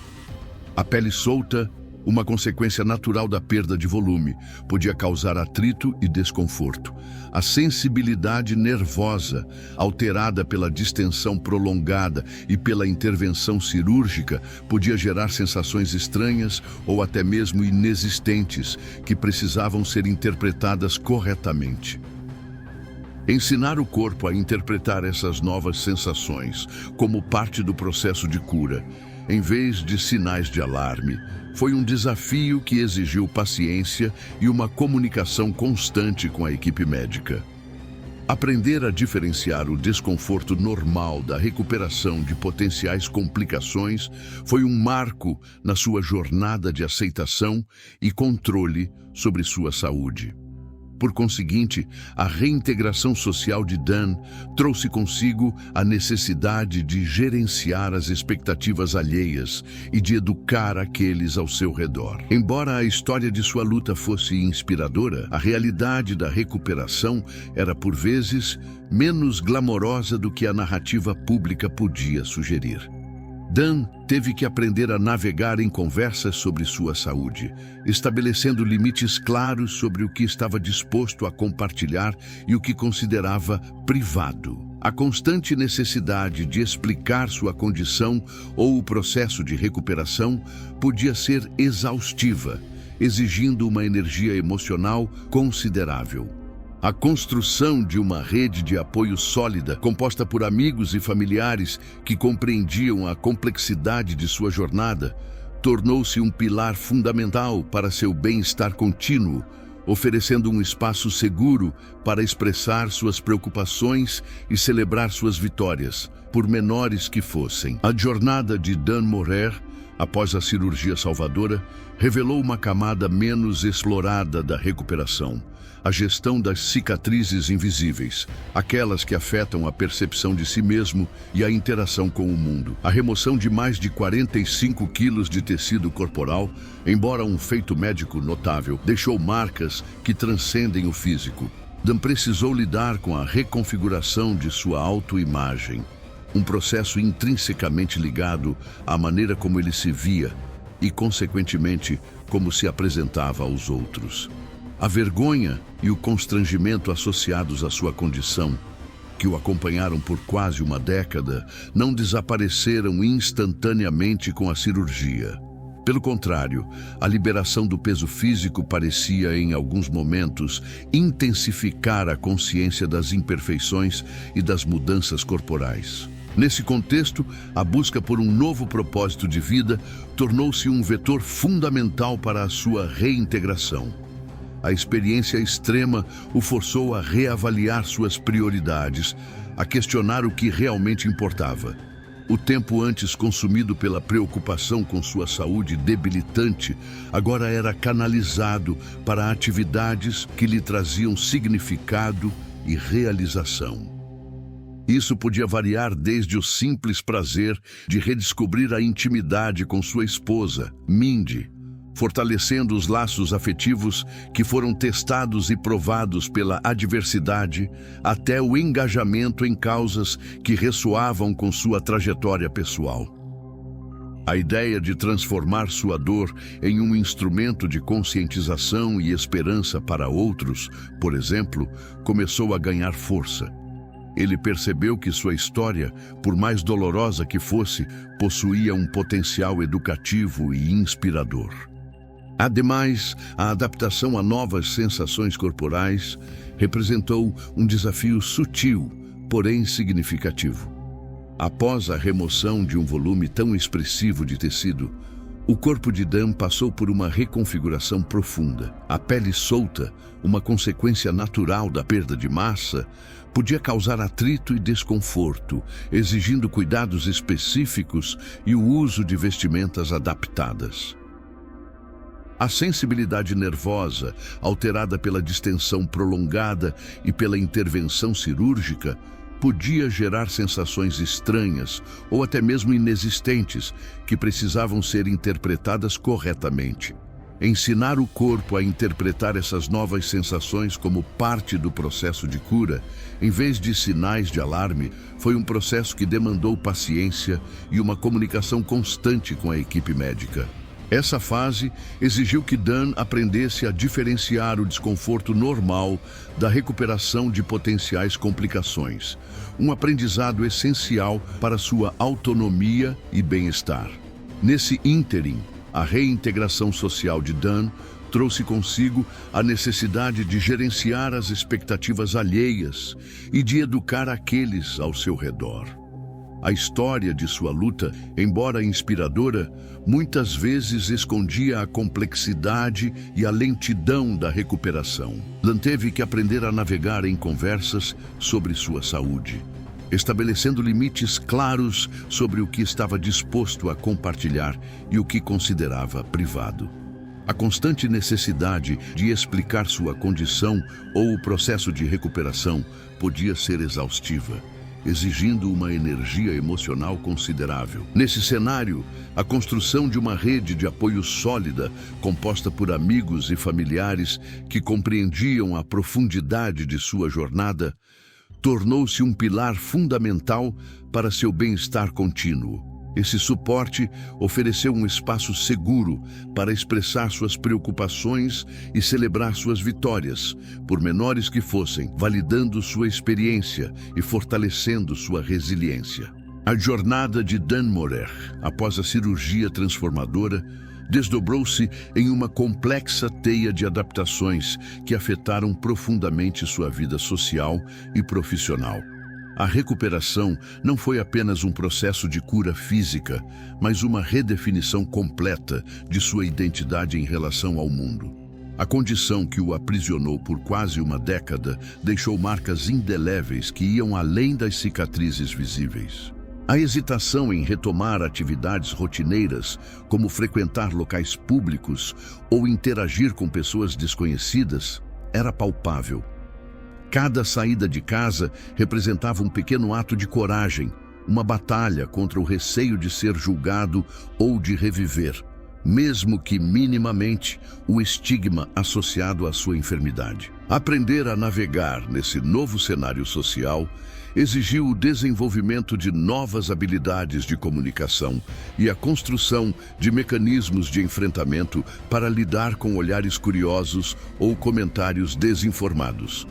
A pele solta, uma consequência natural da perda de volume, podia causar atrito e desconforto. A sensibilidade nervosa, alterada pela distensão prolongada e pela intervenção cirúrgica, podia gerar sensações estranhas ou até mesmo inexistentes, que precisavam ser interpretadas corretamente. Ensinar o corpo a interpretar essas novas sensações como parte do processo de cura, em vez de sinais de alarme, foi um desafio que exigiu paciência e uma comunicação constante com a equipe médica. Aprender a diferenciar o desconforto normal da recuperação de potenciais complicações foi um marco na sua jornada de aceitação e controle sobre sua saúde. Por conseguinte, a reintegração social de Dan trouxe consigo a necessidade de gerenciar as expectativas alheias e de educar aqueles ao seu redor. Embora a história de sua luta fosse inspiradora, a realidade da recuperação era, por vezes, menos glamourosa do que a narrativa pública podia sugerir. Dan teve que aprender a navegar em conversas sobre sua saúde, estabelecendo limites claros sobre o que estava disposto a compartilhar e o que considerava privado. A constante necessidade de explicar sua condição ou o processo de recuperação podia ser exaustiva, exigindo uma energia emocional considerável. A construção de uma rede de apoio sólida, composta por amigos e familiares que compreendiam a complexidade de sua jornada, tornou-se um pilar fundamental para seu bem-estar contínuo, oferecendo um espaço seguro para expressar suas preocupações e celebrar suas vitórias, por menores que fossem. A jornada de Dan Morer, após a cirurgia salvadora, revelou uma camada menos explorada da recuperação: a gestão das cicatrizes invisíveis, aquelas que afetam a percepção de si mesmo e a interação com o mundo. A remoção de mais de 45 quilos de tecido corporal, embora um feito médico notável, deixou marcas que transcendem o físico. Dan precisou lidar com a reconfiguração de sua autoimagem, um processo intrinsecamente ligado à maneira como ele se via e, consequentemente, como se apresentava aos outros. A vergonha e o constrangimento associados à sua condição, que o acompanharam por quase uma década, não desapareceram instantaneamente com a cirurgia. Pelo contrário, a liberação do peso físico parecia, em alguns momentos, intensificar a consciência das imperfeições e das mudanças corporais. Nesse contexto, a busca por um novo propósito de vida tornou-se um vetor fundamental para a sua reintegração. A experiência extrema o forçou a reavaliar suas prioridades, a questionar o que realmente importava. O tempo antes consumido pela preocupação com sua saúde debilitante agora era canalizado para atividades que lhe traziam significado e realização. Isso podia variar desde o simples prazer de redescobrir a intimidade com sua esposa, Mindy, fortalecendo os laços afetivos que foram testados e provados pela adversidade, até o engajamento em causas que ressoavam com sua trajetória pessoal. A ideia de transformar sua dor em um instrumento de conscientização e esperança para outros, por exemplo, começou a ganhar força. Ele percebeu que sua história, por mais dolorosa que fosse, possuía um potencial educativo e inspirador. Ademais, a adaptação a novas sensações corporais representou um desafio sutil, porém significativo. Após a remoção de um volume tão expressivo de tecido, o corpo de Dan passou por uma reconfiguração profunda. A pele solta, uma consequência natural da perda de massa, podia causar atrito e desconforto, exigindo cuidados específicos e o uso de vestimentas adaptadas. A sensibilidade nervosa, alterada pela distensão prolongada e pela intervenção cirúrgica, podia gerar sensações estranhas ou até mesmo inexistentes que precisavam ser interpretadas corretamente. Ensinar o corpo a interpretar essas novas sensações como parte do processo de cura, em vez de sinais de alarme, foi um processo que demandou paciência e uma comunicação constante com a equipe médica. Essa fase exigiu que Dan aprendesse a diferenciar o desconforto normal da recuperação de potenciais complicações, um aprendizado essencial para sua autonomia e bem-estar. Nesse ínterim, a reintegração social de Dan trouxe consigo a necessidade de gerenciar as expectativas alheias e de educar aqueles ao seu redor. A história de sua luta, embora inspiradora, muitas vezes escondia a complexidade e a lentidão da recuperação. Dan teve que aprender a navegar em conversas sobre sua saúde, estabelecendo limites claros sobre o que estava disposto a compartilhar e o que considerava privado. A constante necessidade de explicar sua condição ou o processo de recuperação podia ser exaustiva, exigindo uma energia emocional considerável. Nesse cenário, a construção de uma rede de apoio sólida, composta por amigos e familiares que compreendiam a profundidade de sua jornada, tornou-se um pilar fundamental para seu bem-estar contínuo. Esse suporte ofereceu um espaço seguro para expressar suas preocupações e celebrar suas vitórias, por menores que fossem, validando sua experiência e fortalecendo sua resiliência. A jornada de Dan Morer, após a cirurgia transformadora, desdobrou-se em uma complexa teia de adaptações que afetaram profundamente sua vida social e profissional. A recuperação não foi apenas um processo de cura física, mas uma redefinição completa de sua identidade em relação ao mundo. A condição que o aprisionou por quase uma década deixou marcas indeléveis que iam além das cicatrizes visíveis. A hesitação em retomar atividades rotineiras, como frequentar locais públicos ou interagir com pessoas desconhecidas, era palpável. Cada saída de casa representava um pequeno ato de coragem, uma batalha contra o receio de ser julgado ou de reviver, mesmo que minimamente, o estigma associado à sua enfermidade. Aprender a navegar nesse novo cenário social exigiu o desenvolvimento de novas habilidades de comunicação e a construção de mecanismos de enfrentamento para lidar com olhares curiosos ou comentários desinformados.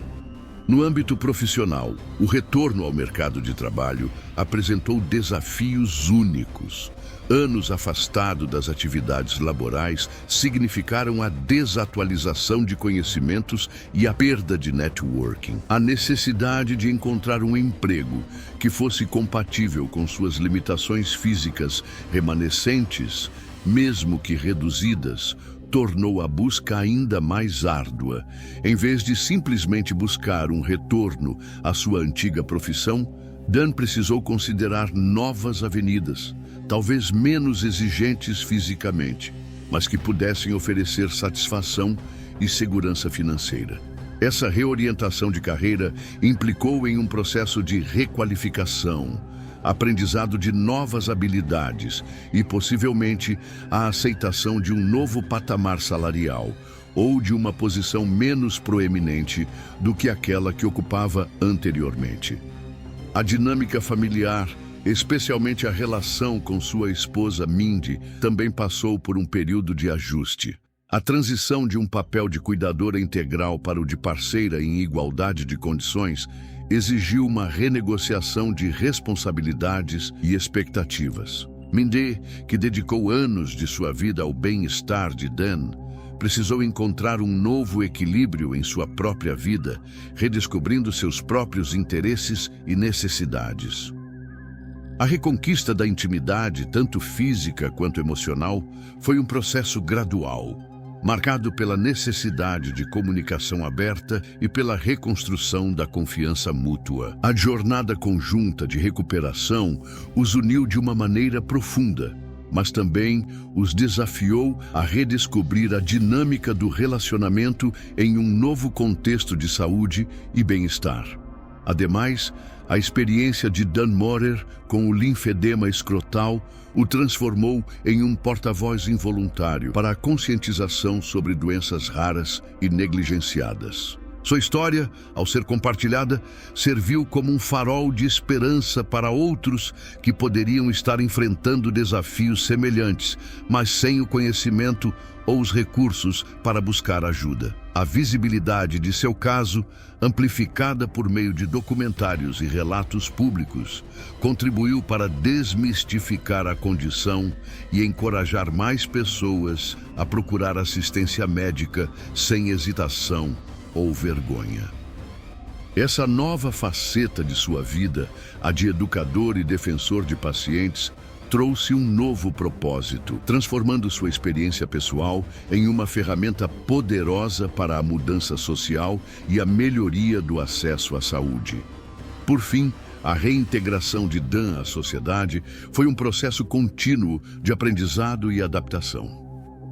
No âmbito profissional, o retorno ao mercado de trabalho apresentou desafios únicos. Anos afastado das atividades laborais significaram a desatualização de conhecimentos e a perda de networking. A necessidade de encontrar um emprego que fosse compatível com suas limitações físicas remanescentes, mesmo que reduzidas, tornou a busca ainda mais árdua. Em vez de simplesmente buscar um retorno à sua antiga profissão, Dan precisou considerar novas avenidas, talvez menos exigentes fisicamente, mas que pudessem oferecer satisfação e segurança financeira. Essa reorientação de carreira implicou em um processo de requalificação, aprendizado de novas habilidades e, possivelmente, a aceitação de um novo patamar salarial ou de uma posição menos proeminente do que aquela que ocupava anteriormente. A dinâmica familiar, especialmente a relação com sua esposa Mindy, também passou por um período de ajuste. A transição de um papel de cuidadora integral para o de parceira em igualdade de condições exigiu uma renegociação de responsabilidades e expectativas. Mindy, que dedicou anos de sua vida ao bem-estar de Dan, precisou encontrar um novo equilíbrio em sua própria vida, redescobrindo seus próprios interesses e necessidades. A reconquista da intimidade, tanto física quanto emocional, foi um processo gradual, marcado pela necessidade de comunicação aberta e pela reconstrução da confiança mútua. A jornada conjunta de recuperação os uniu de uma maneira profunda, mas também os desafiou a redescobrir a dinâmica do relacionamento em um novo contexto de saúde e bem-estar. Ademais, a experiência de Dan Morer com o linfedema escrotal o transformou em um porta-voz involuntário para a conscientização sobre doenças raras e negligenciadas. Sua história, ao ser compartilhada, serviu como um farol de esperança para outros que poderiam estar enfrentando desafios semelhantes, mas sem o conhecimento ou os recursos para buscar ajuda. A visibilidade de seu caso, amplificada por meio de documentários e relatos públicos, contribuiu para desmistificar a condição e encorajar mais pessoas a procurar assistência médica sem hesitação ou vergonha. Essa nova faceta de sua vida, a de educador e defensor de pacientes, trouxe um novo propósito, transformando sua experiência pessoal em uma ferramenta poderosa para a mudança social e a melhoria do acesso à saúde. Por fim, a reintegração de Dan à sociedade foi um processo contínuo de aprendizado e adaptação.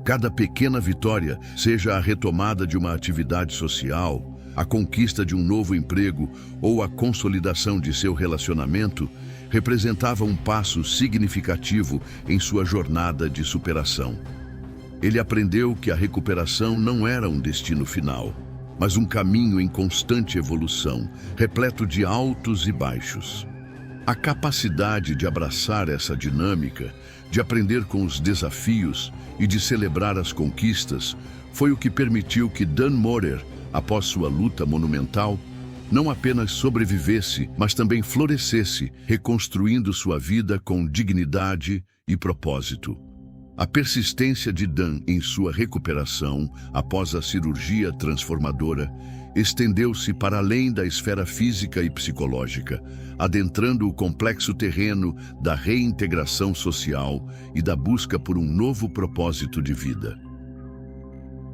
Cada pequena vitória, seja a retomada de uma atividade social, a conquista de um novo emprego ou a consolidação de seu relacionamento, representava um passo significativo em sua jornada de superação. Ele aprendeu que a recuperação não era um destino final, mas um caminho em constante evolução, repleto de altos e baixos. A capacidade de abraçar essa dinâmica, de aprender com os desafios e de celebrar as conquistas, foi o que permitiu que Dan Morer, após sua luta monumental, não apenas sobrevivesse, mas também florescesse, reconstruindo sua vida com dignidade e propósito. A persistência de Dan em sua recuperação após a cirurgia transformadora estendeu-se para além da esfera física e psicológica, adentrando o complexo terreno da reintegração social e da busca por um novo propósito de vida.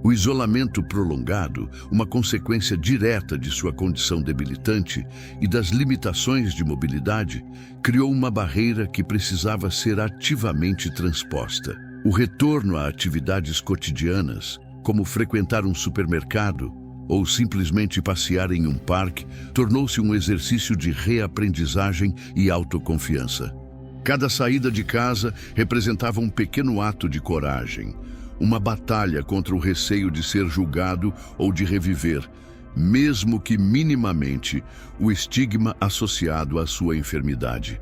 O isolamento prolongado, uma consequência direta de sua condição debilitante e das limitações de mobilidade, criou uma barreira que precisava ser ativamente transposta. O retorno a atividades cotidianas, como frequentar um supermercado ou simplesmente passear em um parque, tornou-se um exercício de reaprendizagem e autoconfiança. Cada saída de casa representava um pequeno ato de coragem, uma batalha contra o receio de ser julgado ou de reviver, mesmo que minimamente, o estigma associado à sua enfermidade.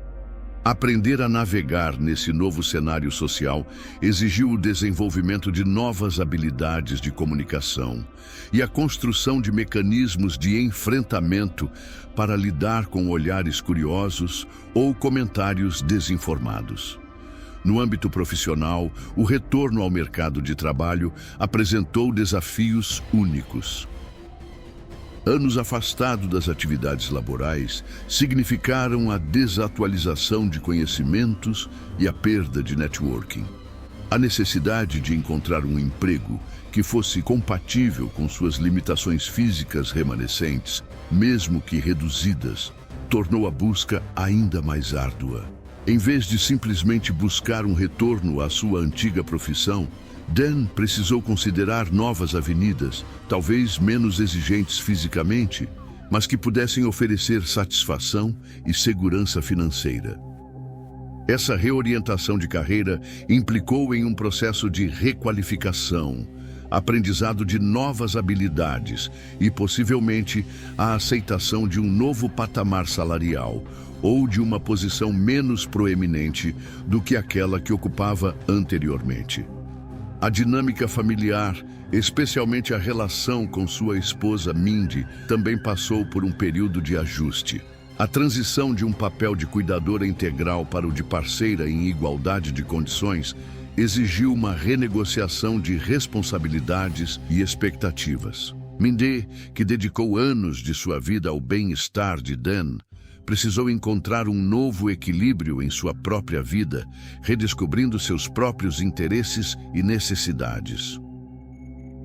Aprender a navegar nesse novo cenário social exigiu o desenvolvimento de novas habilidades de comunicação e a construção de mecanismos de enfrentamento para lidar com olhares curiosos ou comentários desinformados. No âmbito profissional, o retorno ao mercado de trabalho apresentou desafios únicos. Anos afastado das atividades laborais significaram a desatualização de conhecimentos e a perda de networking. A necessidade de encontrar um emprego que fosse compatível com suas limitações físicas remanescentes, mesmo que reduzidas, tornou a busca ainda mais árdua. Em vez de simplesmente buscar um retorno à sua antiga profissão, Dan precisou considerar novas avenidas, talvez menos exigentes fisicamente, mas que pudessem oferecer satisfação e segurança financeira. Essa reorientação de carreira implicou em um processo de requalificação, aprendizado de novas habilidades e, possivelmente, a aceitação de um novo patamar salarial ou de uma posição menos proeminente do que aquela que ocupava anteriormente. A dinâmica familiar, especialmente a relação com sua esposa Mindy, também passou por um período de ajuste. A transição de um papel de cuidadora integral para o de parceira em igualdade de condições exigiu uma renegociação de responsabilidades e expectativas. Mindy, que dedicou anos de sua vida ao bem-estar de Dan, precisou encontrar um novo equilíbrio em sua própria vida, redescobrindo seus próprios interesses e necessidades.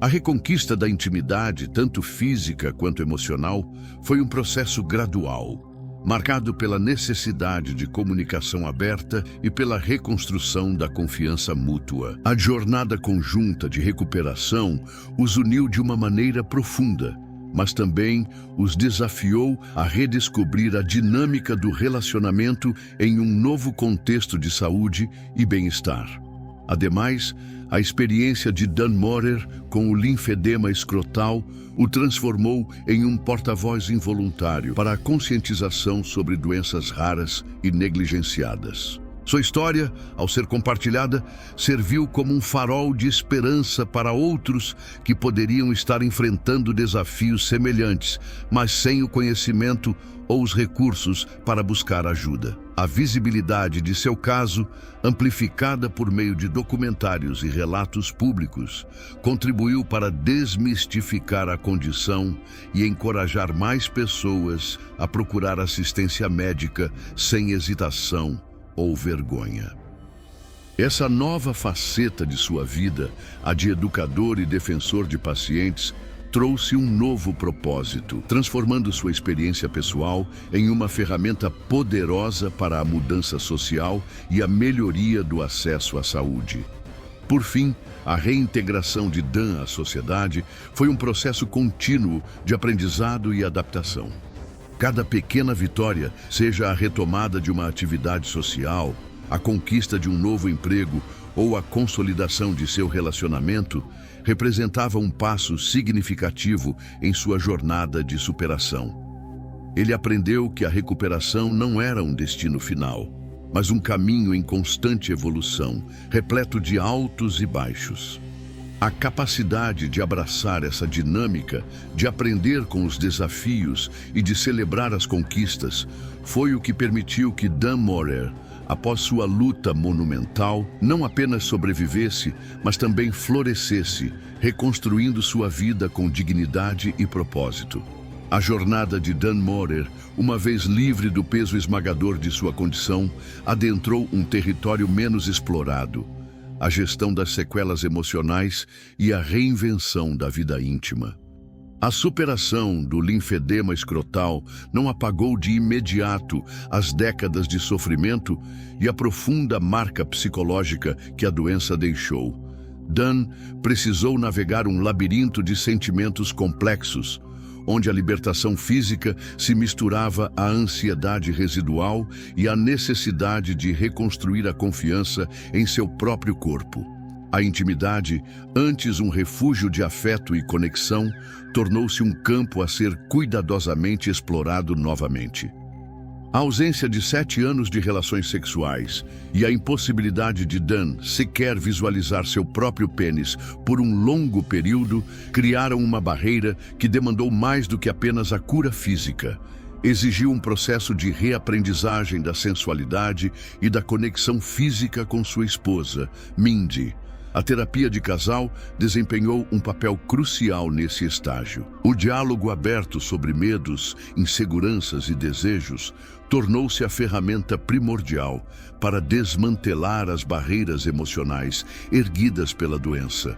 A reconquista da intimidade, tanto física quanto emocional, foi um processo gradual, marcado pela necessidade de comunicação aberta e pela reconstrução da confiança mútua. A jornada conjunta de recuperação os uniu de uma maneira profunda, mas também os desafiou a redescobrir a dinâmica do relacionamento em um novo contexto de saúde e bem-estar. Ademais, a experiência de Dan Morer com o linfedema escrotal o transformou em um porta-voz involuntário para a conscientização sobre doenças raras e negligenciadas. Sua história, ao ser compartilhada, serviu como um farol de esperança para outros que poderiam estar enfrentando desafios semelhantes, mas sem o conhecimento ou os recursos para buscar ajuda. A visibilidade de seu caso, amplificada por meio de documentários e relatos públicos, contribuiu para desmistificar a condição e encorajar mais pessoas a procurar assistência médica sem hesitação ou vergonha. Essa nova faceta de sua vida, a de educador e defensor de pacientes, trouxe um novo propósito, transformando sua experiência pessoal em uma ferramenta poderosa para a mudança social e a melhoria do acesso à saúde. Por fim, a reintegração de Dan à sociedade foi um processo contínuo de aprendizado e adaptação. Cada pequena vitória, seja a retomada de uma atividade social, a conquista de um novo emprego ou a consolidação de seu relacionamento, representava um passo significativo em sua jornada de superação. Ele aprendeu que a recuperação não era um destino final, mas um caminho em constante evolução, repleto de altos e baixos. A capacidade de abraçar essa dinâmica, de aprender com os desafios e de celebrar as conquistas, foi o que permitiu que Dan Morer, após sua luta monumental, não apenas sobrevivesse, mas também florescesse, reconstruindo sua vida com dignidade e propósito. A jornada de Dan Morer, uma vez livre do peso esmagador de sua condição, adentrou um território menos explorado: a gestão das sequelas emocionais e a reinvenção da vida íntima. A superação do linfedema escrotal não apagou de imediato as décadas de sofrimento e a profunda marca psicológica que a doença deixou. Dan precisou navegar um labirinto de sentimentos complexos, onde a libertação física se misturava à ansiedade residual e à necessidade de reconstruir a confiança em seu próprio corpo. A intimidade, antes um refúgio de afeto e conexão, tornou-se um campo a ser cuidadosamente explorado novamente. A ausência de 7 anos de relações sexuais e a impossibilidade de Dan sequer visualizar seu próprio pênis por um longo período criaram uma barreira que demandou mais do que apenas a cura física. Exigiu um processo de reaprendizagem da sensualidade e da conexão física com sua esposa, Mindy. A terapia de casal desempenhou um papel crucial nesse estágio. O diálogo aberto sobre medos, inseguranças e desejos tornou-se a ferramenta primordial para desmantelar as barreiras emocionais erguidas pela doença.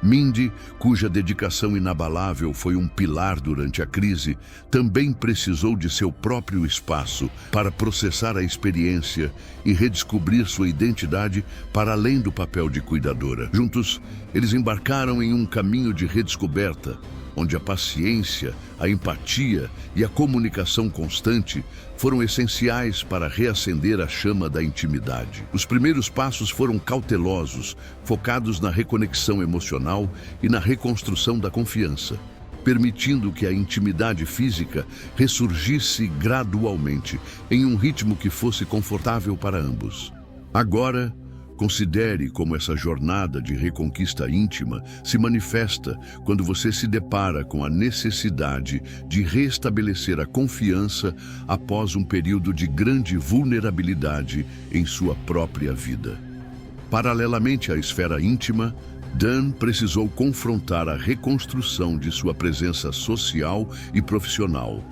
Mindy, cuja dedicação inabalável foi um pilar durante a crise, também precisou de seu próprio espaço para processar a experiência e redescobrir sua identidade para além do papel de cuidadora. Juntos, eles embarcaram em um caminho de redescoberta, onde a paciência, a empatia e a comunicação constante foram essenciais para reacender a chama da intimidade. Os primeiros passos foram cautelosos, focados na reconexão emocional e na reconstrução da confiança, permitindo que a intimidade física ressurgisse gradualmente, em um ritmo que fosse confortável para ambos. Agora, considere como essa jornada de reconquista íntima se manifesta quando você se depara com a necessidade de restabelecer a confiança após um período de grande vulnerabilidade em sua própria vida. Paralelamente à esfera íntima, Dan precisou confrontar a reconstrução de sua presença social e profissional.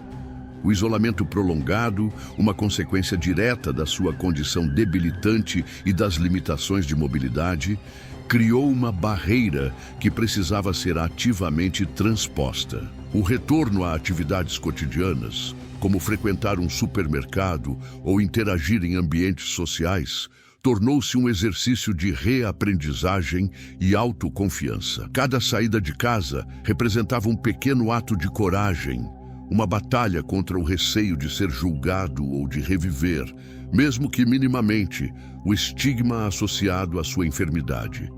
O isolamento prolongado, uma consequência direta da sua condição debilitante e das limitações de mobilidade, criou uma barreira que precisava ser ativamente transposta. O retorno a atividades cotidianas, como frequentar um supermercado ou interagir em ambientes sociais, tornou-se um exercício de reaprendizagem e autoconfiança. Cada saída de casa representava um pequeno ato de coragem, uma batalha contra o receio de ser julgado ou de reviver, mesmo que minimamente, o estigma associado à sua enfermidade.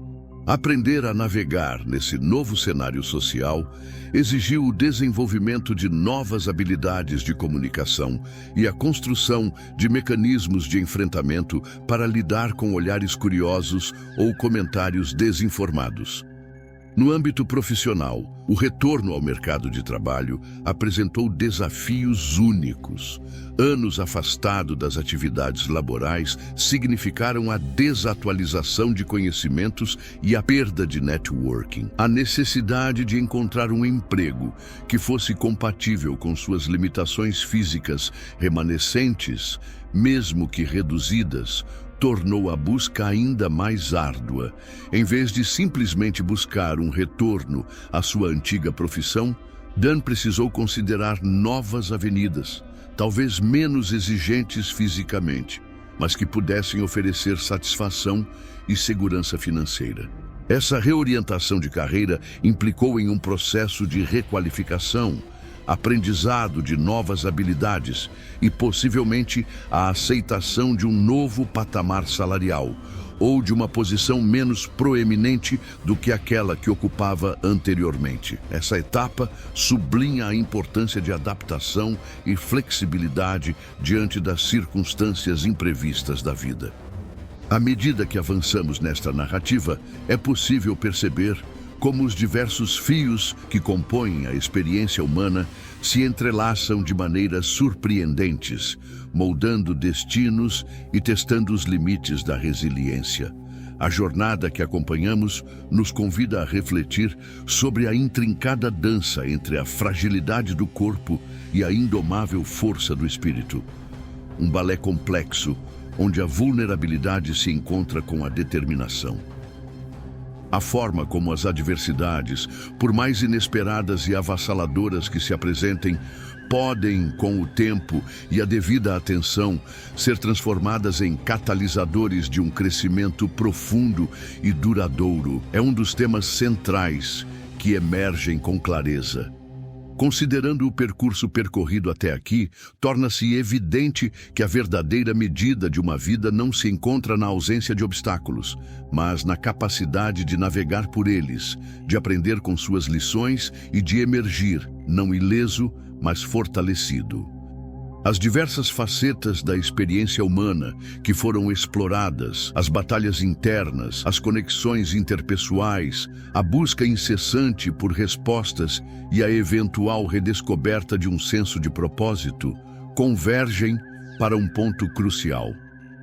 Aprender a navegar nesse novo cenário social exigiu o desenvolvimento de novas habilidades de comunicação e a construção de mecanismos de enfrentamento para lidar com olhares curiosos ou comentários desinformados. No âmbito profissional, o retorno ao mercado de trabalho apresentou desafios únicos. Anos afastado das atividades laborais significaram a desatualização de conhecimentos e a perda de networking. A necessidade de encontrar um emprego que fosse compatível com suas limitações físicas remanescentes, mesmo que reduzidas, tornou a busca ainda mais árdua. Em vez de simplesmente buscar um retorno à sua antiga profissão, Dan precisou considerar novas avenidas, talvez menos exigentes fisicamente, mas que pudessem oferecer satisfação e segurança financeira. Essa reorientação de carreira implicou em um processo de requalificação, aprendizado de novas habilidades e, possivelmente, a aceitação de um novo patamar salarial ou de uma posição menos proeminente do que aquela que ocupava anteriormente. Essa etapa sublinha a importância de adaptação e flexibilidade diante das circunstâncias imprevistas da vida. À medida que avançamos nesta narrativa, é possível perceber como os diversos fios que compõem a experiência humana se entrelaçam de maneiras surpreendentes, moldando destinos e testando os limites da resiliência. A jornada que acompanhamos nos convida a refletir sobre a intrincada dança entre a fragilidade do corpo e a indomável força do espírito. Um balé complexo, onde a vulnerabilidade se encontra com a determinação. A forma como as adversidades, por mais inesperadas e avassaladoras que se apresentem, podem, com o tempo e a devida atenção, ser transformadas em catalisadores de um crescimento profundo e duradouro, é um dos temas centrais que emergem com clareza. Considerando o percurso percorrido até aqui, torna-se evidente que a verdadeira medida de uma vida não se encontra na ausência de obstáculos, mas na capacidade de navegar por eles, de aprender com suas lições e de emergir, não ileso, mas fortalecido. As diversas facetas da experiência humana que foram exploradas, as batalhas internas, as conexões interpessoais, a busca incessante por respostas e a eventual redescoberta de um senso de propósito, convergem para um ponto crucial.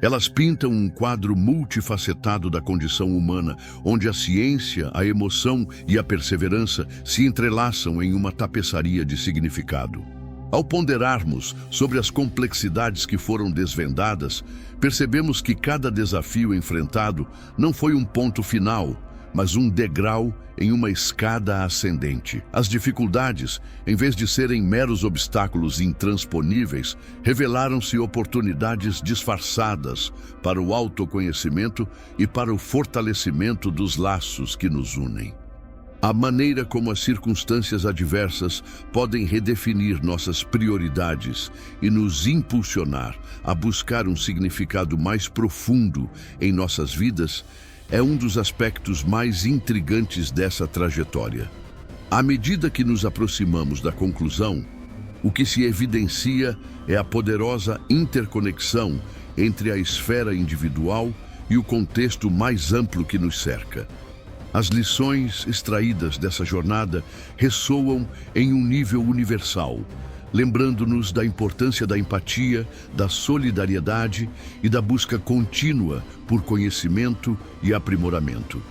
Elas pintam um quadro multifacetado da condição humana, onde a ciência, a emoção e a perseverança se entrelaçam em uma tapeçaria de significado. Ao ponderarmos sobre as complexidades que foram desvendadas, percebemos que cada desafio enfrentado não foi um ponto final, mas um degrau em uma escada ascendente. As dificuldades, em vez de serem meros obstáculos intransponíveis, revelaram-se oportunidades disfarçadas para o autoconhecimento e para o fortalecimento dos laços que nos unem. A maneira como as circunstâncias adversas podem redefinir nossas prioridades e nos impulsionar a buscar um significado mais profundo em nossas vidas é um dos aspectos mais intrigantes dessa trajetória. À medida que nos aproximamos da conclusão, o que se evidencia é a poderosa interconexão entre a esfera individual e o contexto mais amplo que nos cerca. As lições extraídas dessa jornada ressoam em um nível universal, lembrando-nos da importância da empatia, da solidariedade e da busca contínua por conhecimento e aprimoramento.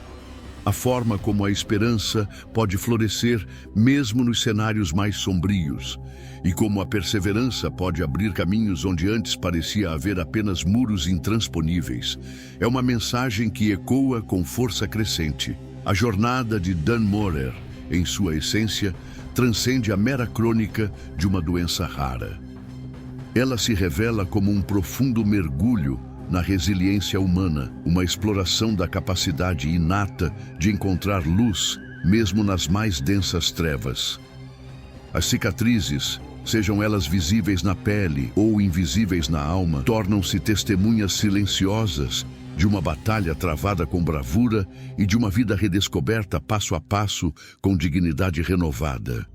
A forma como a esperança pode florescer mesmo nos cenários mais sombrios, e como a perseverança pode abrir caminhos onde antes parecia haver apenas muros intransponíveis, é uma mensagem que ecoa com força crescente. A jornada de Dan Morer, em sua essência, transcende a mera crônica de uma doença rara. Ela se revela como um profundo mergulho na resiliência humana, uma exploração da capacidade inata de encontrar luz, mesmo nas mais densas trevas. As cicatrizes, sejam elas visíveis na pele ou invisíveis na alma, tornam-se testemunhas silenciosas de uma batalha travada com bravura e de uma vida redescoberta passo a passo com dignidade renovada.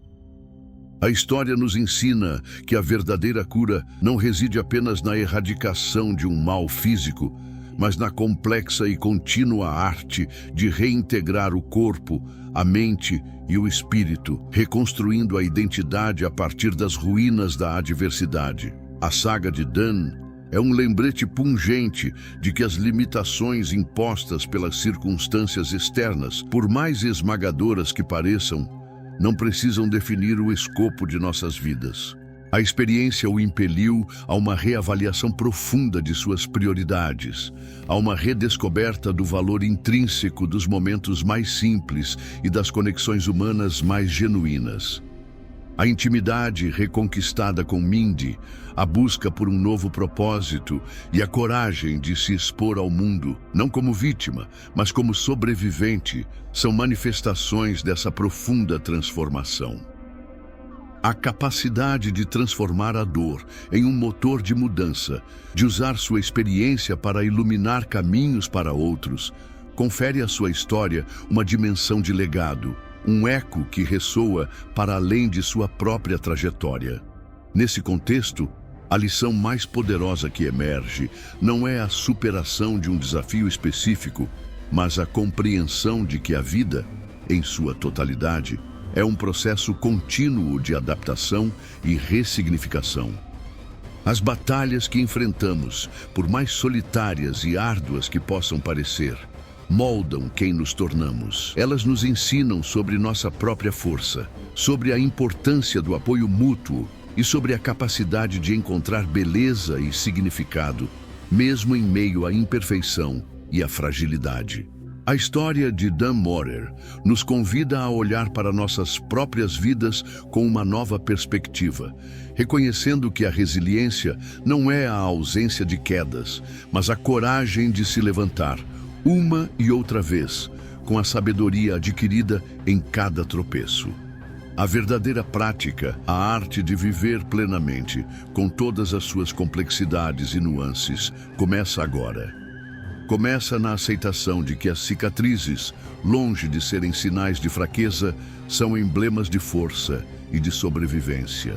A história nos ensina que a verdadeira cura não reside apenas na erradicação de um mal físico, mas na complexa e contínua arte de reintegrar o corpo, a mente e o espírito, reconstruindo a identidade a partir das ruínas da adversidade. A saga de Dan é um lembrete pungente de que as limitações impostas pelas circunstâncias externas, por mais esmagadoras que pareçam, não precisam definir o escopo de nossas vidas. A experiência o impeliu a uma reavaliação profunda de suas prioridades, a uma redescoberta do valor intrínseco dos momentos mais simples e das conexões humanas mais genuínas. A intimidade reconquistada com Mindy, a busca por um novo propósito e a coragem de se expor ao mundo, não como vítima, mas como sobrevivente, são manifestações dessa profunda transformação. A capacidade de transformar a dor em um motor de mudança, de usar sua experiência para iluminar caminhos para outros, confere à sua história uma dimensão de legado, um eco que ressoa para além de sua própria trajetória. Nesse contexto, a lição mais poderosa que emerge não é a superação de um desafio específico, mas a compreensão de que a vida, em sua totalidade, é um processo contínuo de adaptação e ressignificação. As batalhas que enfrentamos, por mais solitárias e árduas que possam parecer, moldam quem nos tornamos. Elas nos ensinam sobre nossa própria força, sobre a importância do apoio mútuo e sobre a capacidade de encontrar beleza e significado, mesmo em meio à imperfeição e à fragilidade. A história de Dan Morer nos convida a olhar para nossas próprias vidas com uma nova perspectiva, reconhecendo que a resiliência não é a ausência de quedas, mas a coragem de se levantar, uma e outra vez, com a sabedoria adquirida em cada tropeço. A verdadeira prática, a arte de viver plenamente, com todas as suas complexidades e nuances, começa agora. Começa na aceitação de que as cicatrizes, longe de serem sinais de fraqueza, são emblemas de força e de sobrevivência.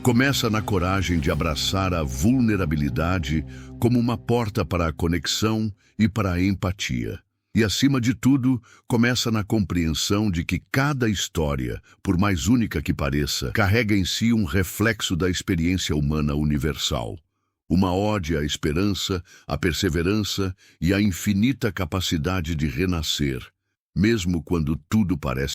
Começa na coragem de abraçar a vulnerabilidade como uma porta para a conexão e para a empatia. E, acima de tudo, começa na compreensão de que cada história, por mais única que pareça, carrega em si um reflexo da experiência humana universal. Uma ode à esperança, à perseverança e à infinita capacidade de renascer, mesmo quando tudo parece